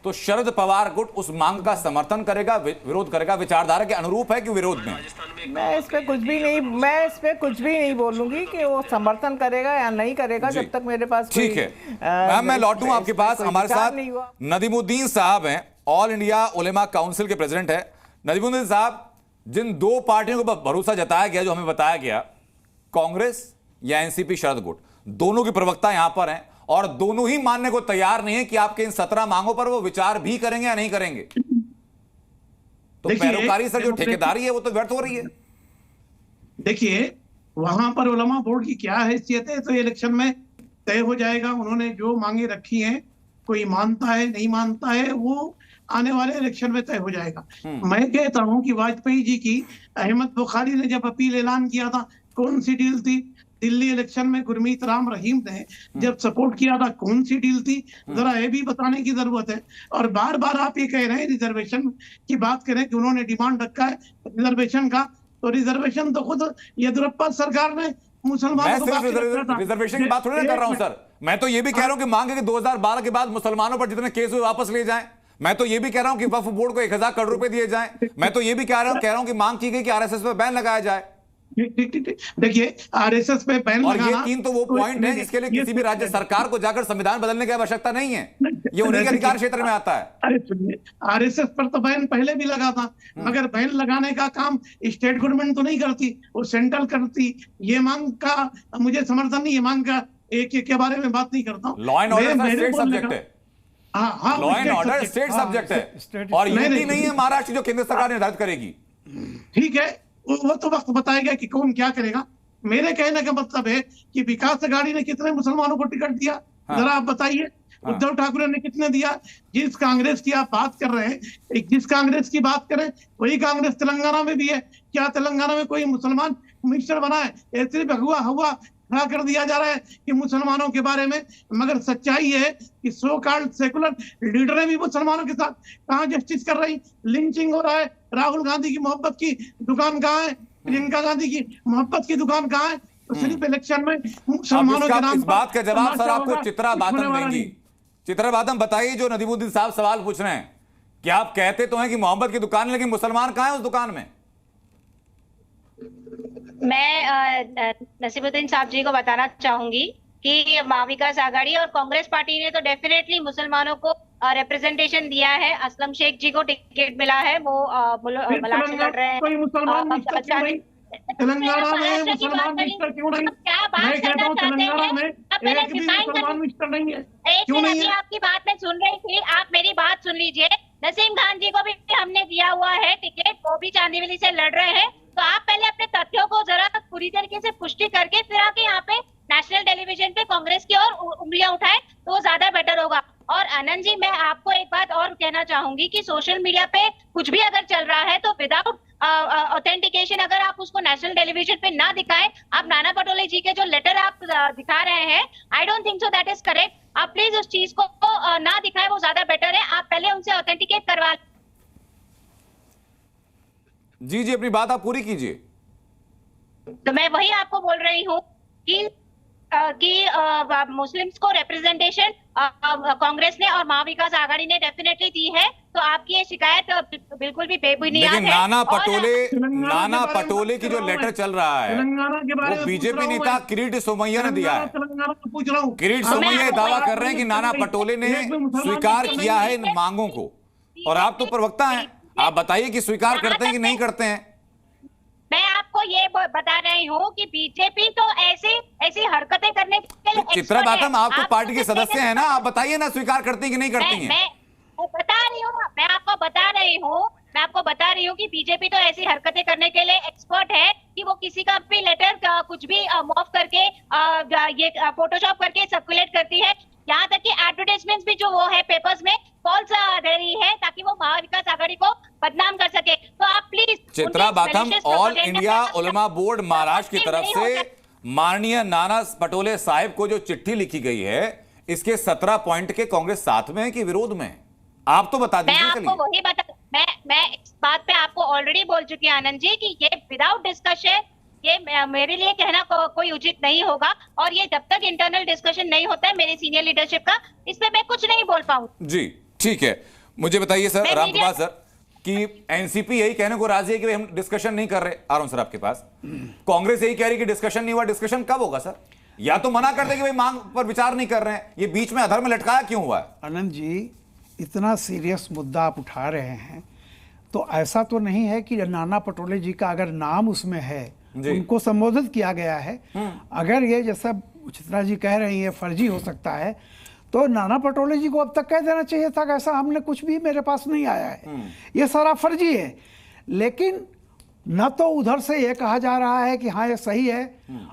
तो शरद पवार गुट उस मांग का समर्थन करेगा, विरोध करेगा? विचारधारा के अनुरूप है कि विरोध में? मैं इस पे कुछ भी नहीं बोलूंगी कि वो समर्थन करेगा या नहीं करेगा, जब तक मेरे पास। ठीक है मैम, मैं लौटूं आपके पास। हमारे साथ नदीमुद्दीन साहब हैं, ऑल इंडिया उलेमा काउंसिल के प्रेसिडेंट हैं। नदीमुद्दीन साहब, जिन 2 पार्टियों को भरोसा जताया गया, जो हमें बताया गया, कांग्रेस या एनसीपी शरद गुट, दोनों के प्रवक्ता यहां पर हैं और दोनों ही मानने को तैयार नहीं है कि आपके इन 17 मांगों पर वो विचार भी करेंगे या नहीं करेंगे। तो पैरोकारी सर जो ठेकेदारी है वो तो व्यर्थ हो रही है। देखिए, वहां पर उलमा बोर्ड की क्या हैसियत है तो इलेक्शन में तय हो जाएगा। उन्होंने जो मांगे रखी हैं कोई मानता है नहीं मानता है वो आने वाले इलेक्शन में तय हो जाएगा। मैं कहता हूं कि वाजपेयी जी की अहमद बुखारी ने जब अपील ऐलान किया था, कौन सी डील थी? दिल्ली इलेक्शन में गुरमीत राम रहीम ने जब सपोर्ट किया था, कौन सी डील थी? जरा ये भी बताने की जरूरत है। और बार बार आप ये कह रहे हैं रिजर्वेशन की बात करें कि उन्होंने डिमांड रखा है रिजर्वेशन का, तो रिजर्वेशन तो खुद येदियुरप्पा सरकार ने मुसलमानों को रिजर्वेशन की बात थोड़ी ना कर रहा हूं सर, मैं तो ये भी कह रहा हूं कि मांगे कि 2012 के बाद मुसलमानों पर जितने केस हुए वापस ले जाएं। मैं तो ये भी कह रहा हूं कि वक्फ बोर्ड को 1000 करोड़ रुपए दिए जाएं। मैं तो ये भी कह रहा हूं कि मांग की गई कि आरएसएस पे बैन लगाया जाए। देखिए आरएसएस पे बैन और ये 3 तो वो पॉइंट है जिसके लिए किसी भी राज्य सरकार को जाकर संविधान बदलने की आवश्यकता नहीं है, ये उन्हीं के अधिकार क्षेत्र में आता है। अरे सुनिए, आरएसएस पर तो बैन पहले भी लगा था, मगर बैन लगाने का काम स्टेट गवर्नमेंट तो नहीं करती, वो सेंट्रल करती। ये मांग का मुझे समर्थन नहीं, ये मांग का एक के बारे में बात नहीं करता हूँ। Law and order state subject है, law and order state subject है, और यूटी नहीं है महाराष्ट्र जो केंद्र सरकार निर्धारित करेगी। ठीक है, वो तो वक्त बताएगा कि कौन क्या करेगा। मेरे कहने का मतलब है कि विकास अघाड़ी ने कितने मुसलमानों को टिकट दिया, जरा आप बताइए। उद्धव ठाकरे ने कितने दिया? जिस कांग्रेस की आप बात कर रहे हैं, जिस कांग्रेस की बात करें वही कांग्रेस तेलंगाना में भी है। क्या तेलंगाना में कोई मुसलमान मिनिस्टर बना है? सिर्फ हुआ खड़ा कर दिया जा रहा है कि मुसलमानों के बारे में, मगर सच्चाई है कि सो कॉल्ड सेकुलर लीडरें भी मुसलमानों के साथ कहाँ जस्टिस कर रही, लिंचिंग हो रहा है। राहुल गांधी की मोहब्बत की दुकान कहाँ है? प्रियंका गांधी की मोहब्बत की दुकान कहाँ है? तो सिर्फ इलेक्शन में मुसलमानों के नाम इस बात का जवाब सर आपको चित्रा बातम देंगी। चित्रा बातम बताइए, जो नदीमुद्दीन साहब सवाल पूछ रहे हैं, क्या आप कहते तो हैं कि मोहब्बत की दुकान, लेकिन मुसलमान कहाँ है उस दुकान में? मैं नसीमुद्दीन साहब जी को बताना चाहूंगी कि महाविकास आघाड़ी और कांग्रेस पार्टी ने तो डेफिनेटली मुसलमानों को रिप्रेजेंटेशन दिया है। असलम शेख जी को टिकट मिला है, वो मलाड से लड़ रहे हैं। तेलंगाना में मुसलमान मिनिस्टर क्यों नहीं? मैं कहता हूँ तेलंगाना में एक भी मुसलमान मिनिस्टर नहीं है, क्यों नहीं है? आपकी बात मैं सुन रही थी, आप मेरी बात सुन लीजिए। नसीम खान जी को भी हमने दिया हुआ है टिकट, वो भी चांदीवली से लड़ रहे हैं। तो आप पहले अपने तथ्यों को जरा पूरी तरीके से पुष्टि करके फिर आके यहाँ पे नेशनल टेलीविजन पे कांग्रेस की ओर उंगलियां उठाए तो वो ज्यादा बेटर होगा। और आनंद जी, मैं आपको एक बात और कहना चाहूंगी कि सोशल मीडिया पे कुछ भी अगर चल रहा है तो विदाउट ऑथेंटिकेशन अगर आप उसको नेशनल टेलीविजन पे ना दिखाएं, आप नाना पटोले जी के जो लेटर आप दिखा रहे हैं, I don't think so that is correct. आप प्लीज उस चीज को ना दिखाएं, वो ज्यादा बेटर है। आप पहले उनसे ऑथेंटिकेट करवा। जी जी, अपनी बात आप पूरी कीजिए। तो मैं वही आपको बोल रही हूँ कि मुस्लिम्स को रिप्रेजेंटेशन कांग्रेस ने और महाविकास आघाड़ी ने डेफिनेटली दी है। तो आपकी ये शिकायत बिल्कुल भी बेबुनियाद है। नाना पटोले की जो लेटर चल रहा है वो बीजेपी नेता किरीट सोमैया ने दिया है। किरीट सोमैया दावा कर रहे हैं कि नाना पटोले ने स्वीकार किया है इन मांगों को, और आप तो प्रवक्ता हैं, आप बताइए कि स्वीकार करते हैं कि नहीं करते हैं। मैं आपको ये बता रही हूँ कि बीजेपी तो ऐसी हरकतें करने के लिए चित्रा बातम, आप तो पार्टी के सदस्य हैं ना, आप बताइए ना स्वीकार करती हैं कि नहीं करती हैं। मैं बता रही हूँ, मैं आपको बता रही हूँ कि बीजेपी तो ऐसी हरकतें करने के लिए एक्सपर्ट है कि वो किसी का भी लेटर कुछ भी मॉफ करके ये फोटोशॉप करके सर्कुलेट करती है। यहाँ तक कि एडवर्टाइजमेंट्स भी जो वो है पेपर्स में फॉल्स दे रही है ताकि वो महाविकास आघाड़ी को बदनाम कर सके। तो आप प्लीज चित्रा बातम, ऑल इंडिया उलमा बोर्ड महाराष्ट्र की तरफ से माननीय नाना पटोले साहिब को जो चिट्ठी लिखी गई है, इसके 17 पॉइंट के कांग्रेस साथ में है कि विरोध में? आप तो बता दीजिए। मैं इस बात पे आपको ऑलरेडी बोल चुकी हूँ आनंद जी कि ये विदाउट डिस्कशन ये मेरे लिए कहना कोई उचित नहीं होगा, और ये जब तक इंटरनल डिस्कशन नहीं होता है मेरी सीनियर लीडरशिप का, इस पे मैं कुछ नहीं बोल पाऊँ। जी ठीक है, मुझे बताइए सर, रामगोपाल सर, कि एनसीपी यही कहने को राजी है कि हम डिस्कशन नहीं कर रहे। आरोन सर आपके पास, कांग्रेस यही कह रही कि डिस्कशन नहीं हुआ। डिस्कशन कब होगा सर? या तो मना कर दे कि भाई मांग पर विचार नहीं कर रहे हैं, ये बीच में अधर में लटकाया क्यों हुआ है? आनंद जी, इतना सीरियस मुद्दा आप उठा रहे हैं, तो ऐसा तो नहीं है कि नाना पटोले जी का अगर नाम उसमें है, उनको संबोधित किया गया है। अगर ये जैसा चित्रा जी कह रही है फर्जी हो सकता है, तो नाना पटोले जी को अब तक कह देना चाहिए था कि ऐसा हमने कुछ भी मेरे पास नहीं आया है, ये सारा फर्जी है। लेकिन न तो उधर से ये कहा जा रहा है कि हाँ ये सही है,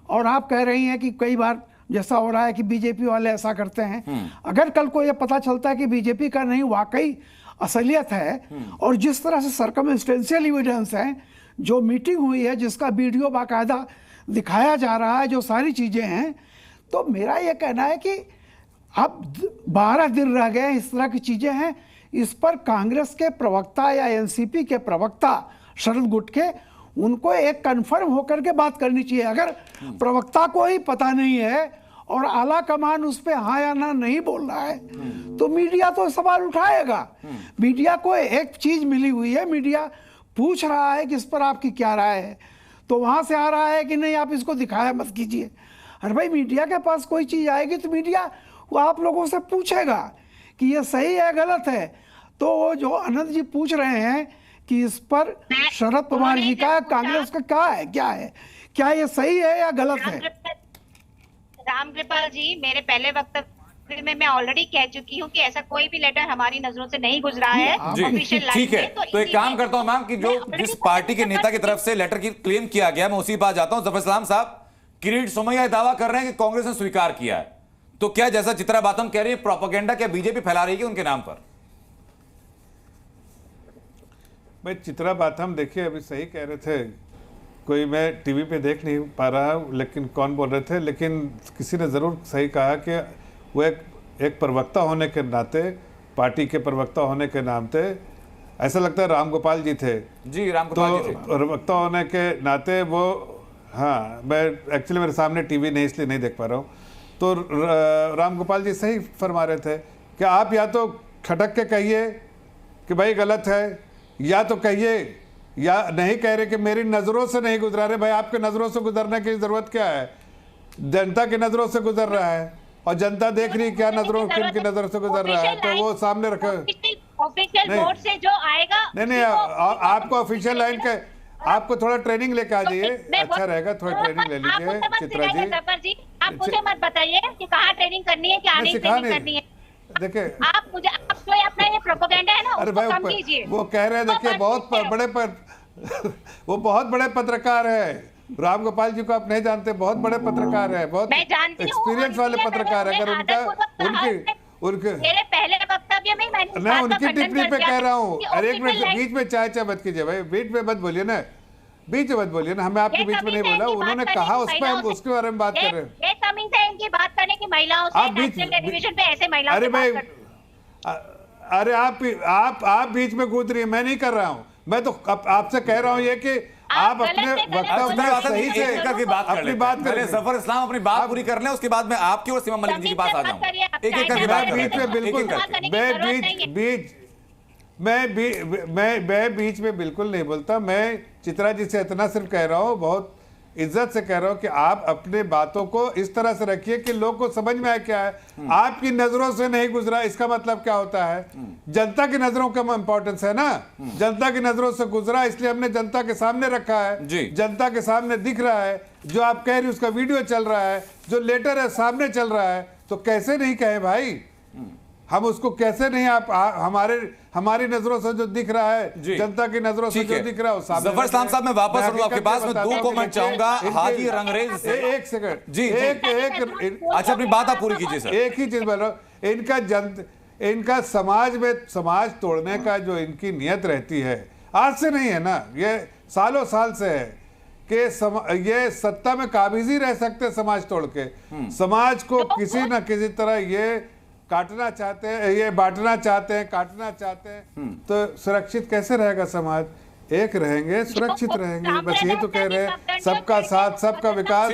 और आप कह रही हैं कि कई बार जैसा हो रहा है कि बीजेपी वाले ऐसा करते हैं। अगर कल को ये पता चलता है कि बीजेपी का नहीं वाकई असलियत है, और जिस तरह से सर्कमस्टेंशियल एविडेंस है, जो मीटिंग हुई है जिसका वीडियो बाकायदा दिखाया जा रहा है, जो सारी चीज़ें हैं, तो मेरा ये कहना है कि अब 12 दिन रह गए, इस तरह की चीज़ें हैं। इस पर कांग्रेस के प्रवक्ता या एनसीपी के प्रवक्ता शरद गुटके, उनको एक कन्फर्म होकर के बात करनी चाहिए। अगर प्रवक्ता को ही पता नहीं है और आला कमान उस पर हाँ या ना नहीं बोल रहा है, तो मीडिया तो सवाल उठाएगा। मीडिया को एक चीज मिली हुई है, मीडिया पूछ रहा है कि इस पर आपकी क्या राय है, तो वहां से आ रहा है कि नहीं आप इसको दिखाया मत कीजिए। अरे भाई, मीडिया के पास कोई चीज आएगी तो मीडिया वो आप लोगों से पूछेगा कि ये सही है गलत है। तो वो जो अनंत जी पूछ रहे हैं कि इस पर शरद पवार जी का, कांग्रेस का क्या है, क्या ये सही है या गलत है? रामकृपाल जी, मेरे पहले वक्तव्य में मैं ऑलरेडी कह चुकी हूँ कि ऐसा कोई भी लेटर हमारी नजरों से नहीं गुजरा है। ठीक है, तो एक काम करता हूँ मैम कि जो जिस पार्टी के नेता की तरफ से लेटर की क्लेम किया गया, मैं उसी पास जाता हूँ। जफर सलाम साहब, किरीट सोमैया दावा कर रहे हैं कि कांग्रेस ने स्वीकार किया है, तो क्या जैसा चित्रा बातम कह रही है प्रोपेगेंडा क्या बीजेपी फैला रही है उनके नाम पर? भाई चित्रा बातम देखिए अभी सही कह रहे थे, कोई मैं टीवी पे देख नहीं पा रहा लेकिन कौन बोल रहे थे, लेकिन किसी ने ज़रूर सही कहा कि वो एक प्रवक्ता होने के नाते, पार्टी के प्रवक्ता होने के नाते, ऐसा लगता है राम गोपाल जी थे जी, राम गोपाल जी थे प्रवक्ता होने के नाते वो, हाँ मैं एक्चुअली मेरे सामने टीवी नहीं इसलिए नहीं देख पा रहा हूँ, तो राम गोपाल जी सही फरमा रहे थे कि आप या तो खटक के कहिए कि भाई गलत है, या तो कहिए, या नहीं कह रहे कि मेरी नज़रों से नहीं गुजरा रहे। भाई आपके नज़रों से गुजरने की ज़रूरत क्या है? जनता की नज़रों से गुजर रहा है और जनता देख रही क्या नज़रों, किनकी नज़रों से गुजर रहा है, तो वो सामने रखे। ऑफिशियल बोर्ड से जो आएगा नहीं, आपको ऑफिशियल लाइन के, आपको थोड़ा ट्रेनिंग लेके आ जाइए, अच्छा रहेगा, थोड़ा ट्रेनिंग ले लीजिए चित्रा जी। आप मुझे मत बताइए कि कहाँ ट्रेनिंग करनी है, क्या नहीं करनी है। देखिए आप मुझे, आप जो अपना ये प्रोपेगेंडा है ना, अरे उसको कम भाई कीजिए। वो कह रहे हैं, देखिए बहुत बड़े वो बहुत बड़े पत्रकार है, राम गोपाल जी को आप नहीं जानते, बहुत बड़े पत्रकार है, बहुत एक्सपीरियंस वाले पत्रकार है। अगर उनके मेरे पहले वक्तव्य में मैंने मैं उनकी टिप्पणी पे कह रहा हूँ। अरे एक मिनट, बीच में चाय मत कीजिए भाई, बीच में मत बोलिए ना, बीच में मत बोलिए ना, हमें आपके बीच में नहीं बोला, उन्होंने कहा उस पर, हम उसके बारे में बात कर रहे हैं। ये कमी है इनकी बात करने की, महिलाओं से नेशनल टेलीविजन पे ऐसे महिलाओं से बात करते। अरे आप बीच में कूद रही है, मैं नहीं कर रहा हूँ, मैं तो आपसे कह रहा हूँ ये कि आप अपने वक्तव्य में सही से अपनी बात करें। जफर इस्लाम अपनी बात पूरी कर लें, उसके बाद मैं आपकी और सीमा मलिक जी की पास आ जाऊँ। एक एक करके बात बीच में बिल्कुल, मैं बीच में बिल्कुल नहीं बोलता। मैं चित्रा जी से इतना सिर्फ कह रहा हूँ, बहुत इज्जत से कह रहा हूँ कि आप अपने बातों को इस तरह से रखिए कि लोग को समझ में आए क्या है। आपकी नजरों से नहीं गुजरा, इसका मतलब क्या होता है? जनता की नजरों का इंपॉर्टेंस है ना, जनता की नजरों से गुजरा, इसलिए हमने जनता के सामने रखा है, जनता के सामने दिख रहा है, जो आप कह रही उसका वीडियो चल रहा है, जो लेटर है सामने चल रहा है, तो कैसे नहीं कहे भाई, हम उसको कैसे नहीं, आप हमारी नजरों से जो दिख रहा है, जनता की नजरों से जो दिख रहा है, जफर इस्लाम साहब मैं वापस आऊंगा आपके पास, मैं 2 कमेंट चाहूंगा हाजी रंगरेज से। एक सेकंड जी, अच्छा अपनी बात आप पूरी कीजिए सर। एक ही चीज बोल रहा हूं, इनका समाज तोड़ने का जो इनकी नियत रहती है, आज से नहीं है ना, ये सालों साल से है कि ये सत्ता में काबिज ही रह सकते समाज तोड़ के, समाज को किसी न किसी तरह ये काटना चाहते हैं, ये बांटना चाहते हैं, काटना चाहते हैं, तो सुरक्षित कैसे रहेगा समाज? एक रहेंगे, सुरक्षित रहेंगे, बस ये तो कह रहे हैं, सबका साथ सबका विकास।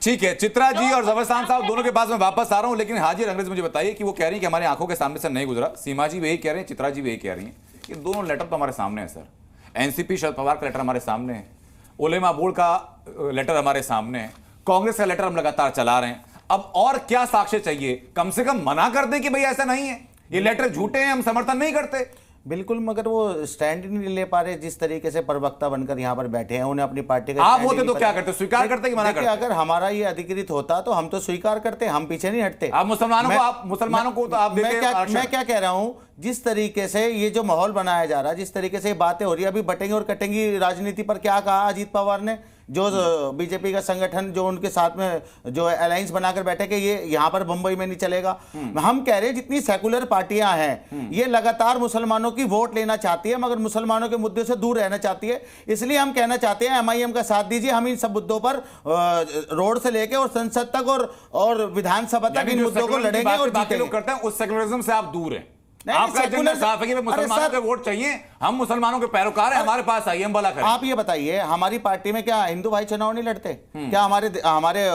ठीक है चित्रा जी और जफर साहब दोनों के पास मैं वापस आ रहा हूं, लेकिन हाजी रंगरेज मुझे बताइए कि वो कह रही है कि हमारी आंखों के सामने से नहीं गुजरा, सीमा जी वही कह रहे हैं, चित्रा जी वही कह रही हैं कि दोनों लेटर तो हमारे सामने है सर। एनसीपी शरद पवार का लेटर हमारे सामने है, उलेमा बोर्ड का लेटर हमारे सामने है, कांग्रेस का लेटर हम लगातार चला रहे हैं। अब और क्या साक्ष्य चाहिए? कम से कम मना कर दे कि भाई ऐसा नहीं है, ये लेटर झूठे हैं, हम समर्थन नहीं करते। बिल्कुल, मगर वो स्टैंड नहीं ले पा रहे, जिस तरीके से प्रवक्ता बनकर यहाँ पर बैठे हैं, उन्हें अपनी पार्टी का। आप होते तो क्या करते? स्वीकार करते कि मना करते? अगर हमारा ये अधिकृत होता तो हम तो स्वीकार करते, हम पीछे नहीं हटते। आप मुसलमानों को तो आप मैं क्या कह रहा हूँ, जिस तरीके से ये जो माहौल बनाया जा रहा है, जिस तरीके से बातें हो रही है, अभी बटेंगी और कटेंगी राजनीति पर क्या कहा अजीत पवार ने जो बीजेपी का संगठन जो उनके साथ में जो अलायंस बनाकर बैठे कि ये यहाँ पर बंबई में नहीं चलेगा। हम कह रहे हैं जितनी सेकुलर पार्टियां हैं ये लगातार मुसलमानों की वोट लेना चाहती है मगर मुसलमानों के मुद्दे से दूर रहना चाहती है। इसलिए हम कहना चाहते हैं MIM का साथ दीजिए, हम इन सब मुद्दों पर रोड से लेके और संसद तक और विधानसभा तक इन मुद्दों को लड़ेंगे और बाकी लोग करते हैं उस सेकुलरिज्म से आप दूर हैं। आपका एजेंडा साफ है कि मुसलमानों के वोट चाहिए, हम मुसलमानों के पैरोकार हैं, हमारे पास आइए हम भला करें। आप ये बताइए हमारी पार्टी में क्या हिंदू भाई चुनाव नहीं लड़ते? क्या हमारे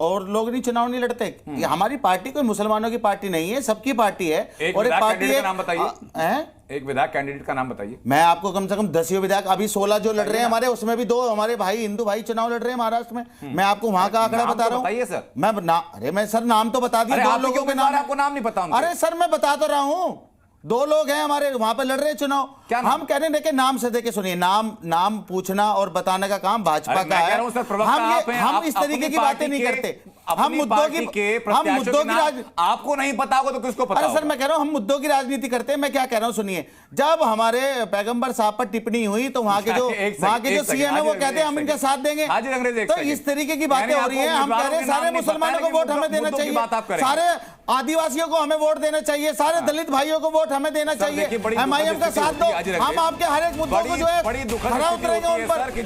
और लोग नहीं चुनाव नहीं लड़ते? हमारी पार्टी कोई मुसलमानों की पार्टी नहीं है, सबकी पार्टी है। और एक पार्टी का नाम बताइए, एक विधायक कैंडिडेट का नाम बताइए। मैं आपको कम से कम 10 विधायक, अभी 16 जो लड़ रहे हैं हमारे, उसमें भी 2 हमारे भाई हिंदू भाई चुनाव लड़ रहे हैं महाराष्ट्र में। मैं आपको वहां का आंकड़ा बता रहा हूँ सर। मैं सर नाम तो बता दिए, 2 लोगों के नाम। आपको नाम नहीं पता? अरे सर मैं बता तो रहा हूँ, 2 लोग हैं हमारे वहां पर लड़ रहे हैं चुनाव। हम कहने देखे नाम से देखे, सुनिए, नाम पूछना और बताने का काम भाजपा का है। हम इस तरीके की बातें नहीं करते। हम मुद्दों की आपको नहीं पता होगा तो किसको पता? अरे सर मैं कह रहा हूं हम मुद्दों की राजनीति करते हैं। मैं क्या कह रहा हूं सुनिए, जब हमारे पैगंबर साहब पर टिप्पणी हुई तो वहां के जो सीएम है वो कहते हैं हम इनका साथ देंगे। तो इस तरीके की बातें हो रही है। हम कह रहे हैं सारे मुसलमानों को वोट हमें देना चाहिए, सारे आदिवासियों को हमें वोट देना चाहिए, सारे दलित भाइयों को वोट हमें देना चाहिए। MIM का साथ दो, हम आपके हर एक मुद्दों को जो है खड़ा उतरेंगे उन पर।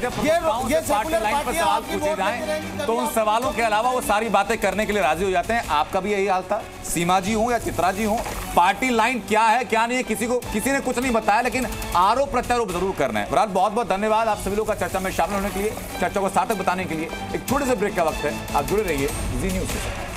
ये सेकुलर पार्टियां आपकी वोट लेती रहेंगी, तो उन सवालों के अलावा वो सारी बातें करने के लिए राजी हो जाते हैं। आपका भी यही हाल था? सीमा जी हो या चित्रा जी हो, पार्टी लाइन क्या है क्या नहीं है किसी ने कुछ नहीं बताया, लेकिन आरोप प्रत्यारोप जरूर करना है। बहरहाल बहुत बहुत धन्यवाद आप सभी लोग का चर्चा में शामिल होने के लिए, चर्चा को सार्थक बताने के लिए। एक छोटे से ब्रेक का वक्त है, आप जुड़े रहिए जी न्यूज़ के साथ।